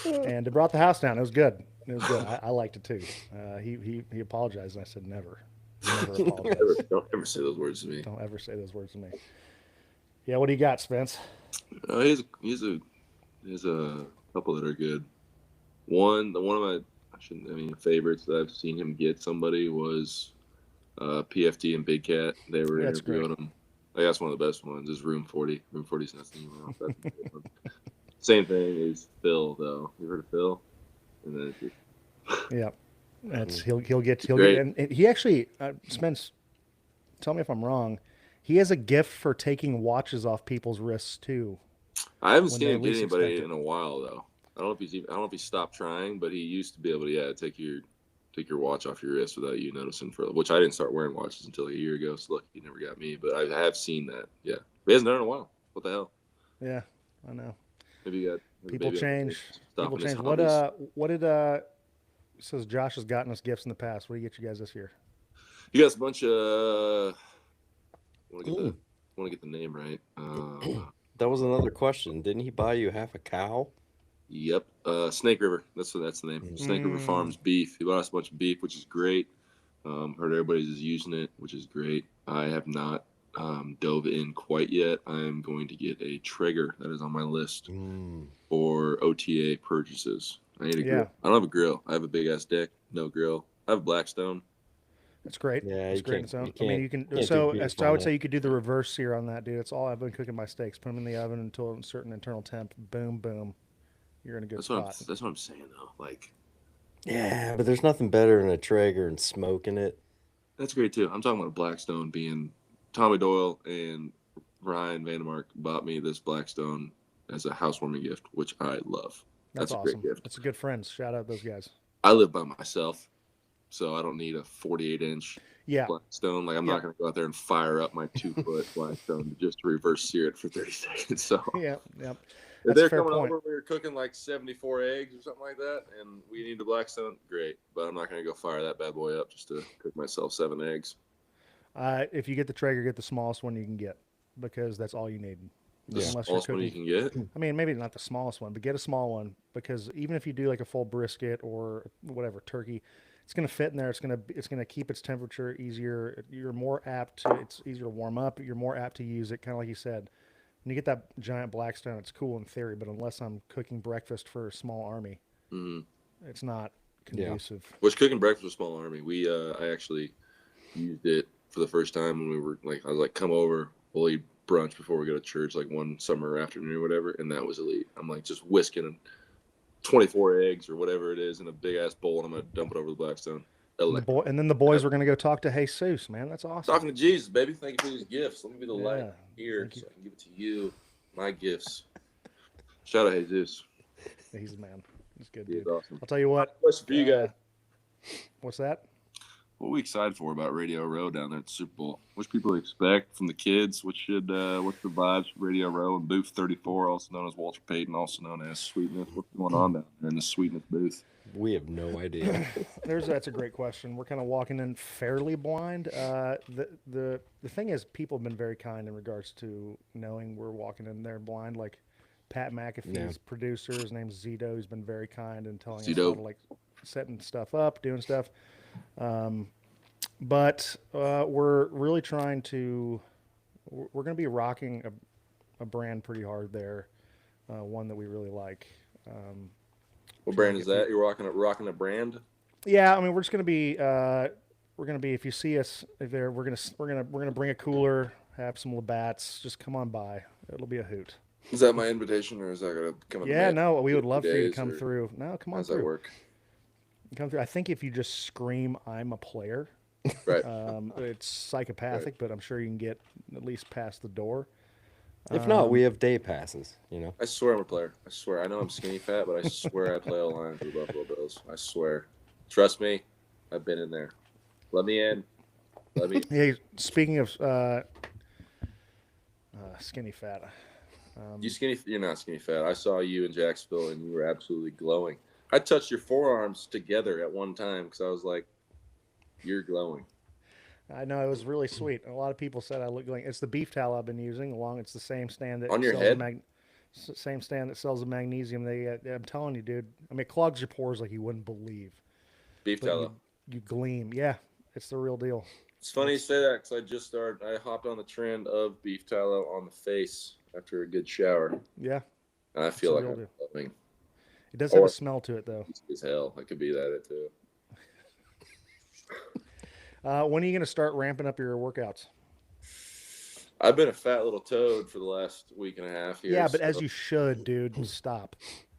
And it brought the house down. It was good. I liked it too. He apologized, and I said, "Never apologize. Don't ever say those words to me. Don't ever say those words to me." Yeah, what do you got, Spence? He's a couple that are good. One of my favorites that I've seen him get somebody was PFT and Big Cat. They were That's interviewing him. Like, that's one of the best ones. Is Room 40. Room 40's nothing. That's a good one. Same thing is Phil though. You heard of Phil? And then it's just, Yeah, he'll get great. and he actually Spence. Tell me if I'm wrong. He has a gift for taking watches off people's wrists too. I haven't when seen they him get least anybody expect it. in a while though. I don't know if he stopped trying, but he used to be able to take your watch off your wrist without you noticing. Which I didn't start wearing watches until a year ago. So look, he never got me, but I have seen that. Yeah, he hasn't done it in a while. What the hell? Yeah, I know. Maybe you got People change. stopping People his change. hobbies. What did says Josh has gotten us gifts in the past. What do you get you guys this year? You got a bunch of. I want to get the name right. That was another question. Didn't he buy you half a cow? Yep. Snake River. That's the name. Snake River Farms beef. He bought us a bunch of beef, which is great. Heard everybody's is using it, which is great. I have not dove in quite yet. I am going to get a Traeger. That is on my list for OTA purchases. I need a grill. I don't have a grill. I have a big ass deck. No grill. I have a Blackstone. That's great. Yeah, It's you great. can't- So, you you can. can't So, do beef I on would that. say you could do the reverse here on that, dude. It's all I've been cooking my steaks. Put them in the oven until a certain internal temp. Boom, boom. you're in a good spot. That's what I'm saying though. Like, Yeah, but there's nothing better than a Traeger and smoking it. that's great too. I'm talking about a Blackstone being Tommy Doyle and Ryan Vandermark bought me this Blackstone as a housewarming gift, which I love. That's a awesome. great gift. That's a good friends. Shout out those guys. I live by myself, so I don't need a 48-inch Yeah. Blackstone. Like, I'm not going to go out there and fire up my 2-foot Blackstone just to reverse sear it for 30 seconds. So, Yeah. if That's they're a fair coming point. over, we were cooking like 74 eggs or something like that, and we need a Blackstone, great. But I'm not going to go fire that bad boy up just to cook myself 7 eggs. If you get the Traeger, get the smallest one you can get because that's all you need. The Unless you're smallest one you cooking. can get. I mean, maybe not the smallest one, but get a small one because even if you do like a full brisket or whatever turkey, it's going to fit in there. It's going to keep its temperature easier. You're more apt to. It's easier to warm up. You're more apt to use it. Kind of like you said, when you get that giant Blackstone, it's cool in theory, but unless I'm cooking breakfast for a small army, it's not conducive. Which cooking breakfast with small army, I actually used it for the first time when we were like, I was like, come over, we'll eat brunch before we go to church, like one summer afternoon or whatever, and that was elite. I'm like just whisking 24 eggs or whatever it is in a big ass bowl, and I'm gonna dump it over the Blackstone. And then the boys were going to go talk to Jesus, man. That's awesome. Talking to Jesus, baby. Thank you for these gifts. Let me be the light here Thank so I can give it to you. My gifts. Shout out Jesus. He's the man. He's good, He's dude. awesome. I'll tell you what. Question for you guys. What's that? What are we excited for about Radio Row down there at the Super Bowl? What people expect from the kids? What's the vibes for Radio Row and Booth 34, also known as Walter Payton, also known as Sweetness? What's going on down there in the Sweetness booth? We have no idea. That's a great question. We're kind of walking in fairly blind. The thing is, people have been very kind in regards to knowing we're walking in there blind. Like Pat McAfee's producer, his name's Zito. He's been very kind in telling us how to like setting stuff up, doing stuff. But we're really trying to. We're going to be rocking a brand pretty hard there. One that we really like. What brand is that? You're rocking a brand? Yeah, I mean we're just gonna be if you see us there, we're gonna bring a cooler, have some Labatt's, just come on by. It'll be a hoot. Is that my invitation, or is that gonna come? Yeah, no, we would love for you to come through. No, come on through. How does that work? Come through. I think if you just scream, "I'm a player," right? It's psychopathic, but I'm sure you can get at least past the door. If not, we have day passes, you know. I swear I'm a player. I swear. I know I'm skinny fat, but I swear I play O-line for the Buffalo Bills. I swear. Trust me, I've been in there. Let me in. Hey, speaking of skinny fat. You're not skinny fat. I saw you in Jacksonville, and you were absolutely glowing. I touched your forearms together at one time because I was like, you're glowing. I know, it was really sweet. A lot of people said I look like it's the beef towel I've been using. It's the same stand that on your sells head. Same stand that sells the magnesium. I'm telling you, dude. I mean, it clogs your pores like you wouldn't believe. Beef tallow. You gleam. Yeah, it's the real deal. It's funny you say that because I hopped on the trend of beef tallow on the face after a good shower. Yeah. And I feel like I'm glowing. It does have a smell to it, though. As hell. It could be that too. When are you going to start ramping up your workouts? I've been a fat little toad for the last week and a half here. Yeah, but as you should, dude. Stop.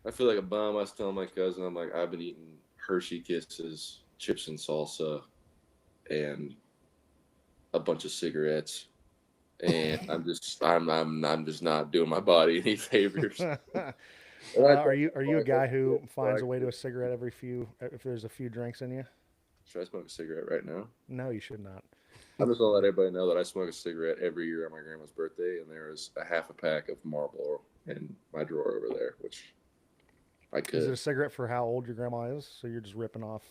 I feel like a bum. I was telling my cousin, I'm like, I've been eating Hershey Kisses, chips and salsa, and a bunch of cigarettes, and I'm just not doing my body any favors. Are you a guy who finds a way to a cigarette if there's a few drinks in you? Should I smoke a cigarette right now? No, you should not. I'm just gonna let everybody know that I smoke a cigarette every year on my grandma's birthday, and there is a half a pack of Marlboro in my drawer over there, which I could. Is it a cigarette for how old your grandma is? So you're just ripping off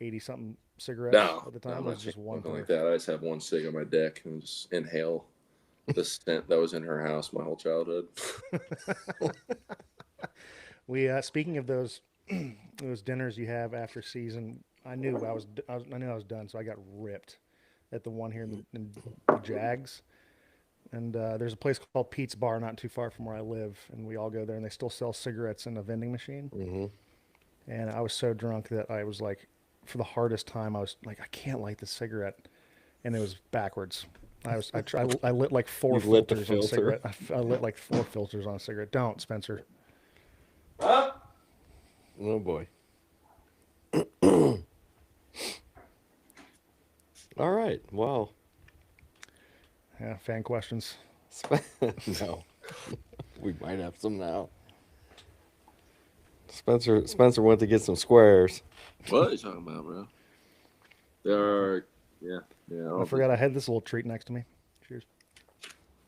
80-something cigarettes at the time? No, it's just one like that. I just have one cig on my deck and just inhale the scent that was in her house my whole childhood. Speaking of those dinners you have after season, I knew I was done, so I got ripped at the one here in the Jags. And there's a place called Pete's Bar not too far from where I live, and we all go there, and they still sell cigarettes in a vending machine. Mm-hmm. And I was so drunk that I was like, for the hardest time, I was like, I can't light this cigarette, and it was backwards. I lit like four filters on a cigarette. I lit like 4 filters on a cigarette. Don't, Spencer. Oh boy. All right. Well, Yeah, fan questions. no, we might have some now. Spencer went to get some squares. What are you talking about, bro? There are, yeah. I forgot I had this little treat next to me. Cheers.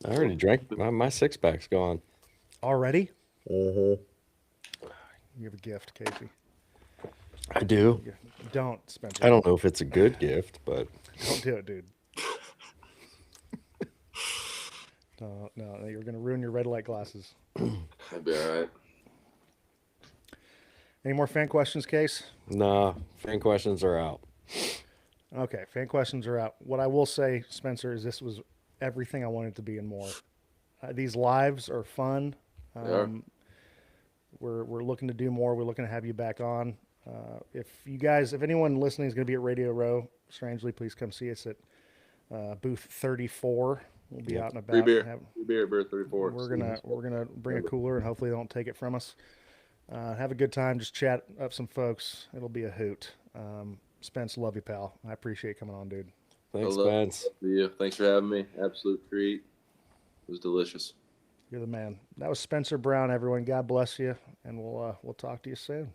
I already drank. My six pack's gone. Already? Mm-hmm. You have a gift, Casey. I do. Don't, Spencer. I don't know if it's a good gift, but Don't do it, dude. No, you're going to ruin your red light glasses. That'd be all right. Any more fan questions, Case? nah. Fan questions are out. Okay, fan questions are out. What I will say, Spencer, is this was everything I wanted to be and more. These lives are fun. They are. We're looking to do more. We're looking to have you back on. If anyone listening is going to be at Radio Row, strangely, please come see us at booth 34. We'll be out and about. Free beer, beer 34. We're gonna bring a cooler and hopefully they don't take it from us. Have a good time. Just chat up some folks. It'll be a hoot. Spence, love you, pal. I appreciate you coming on, dude. Thanks, Spence. Thanks for having me. Absolute treat. It was delicious. You're the man. That was Spencer Brown, everyone. God bless you, and we'll talk to you soon.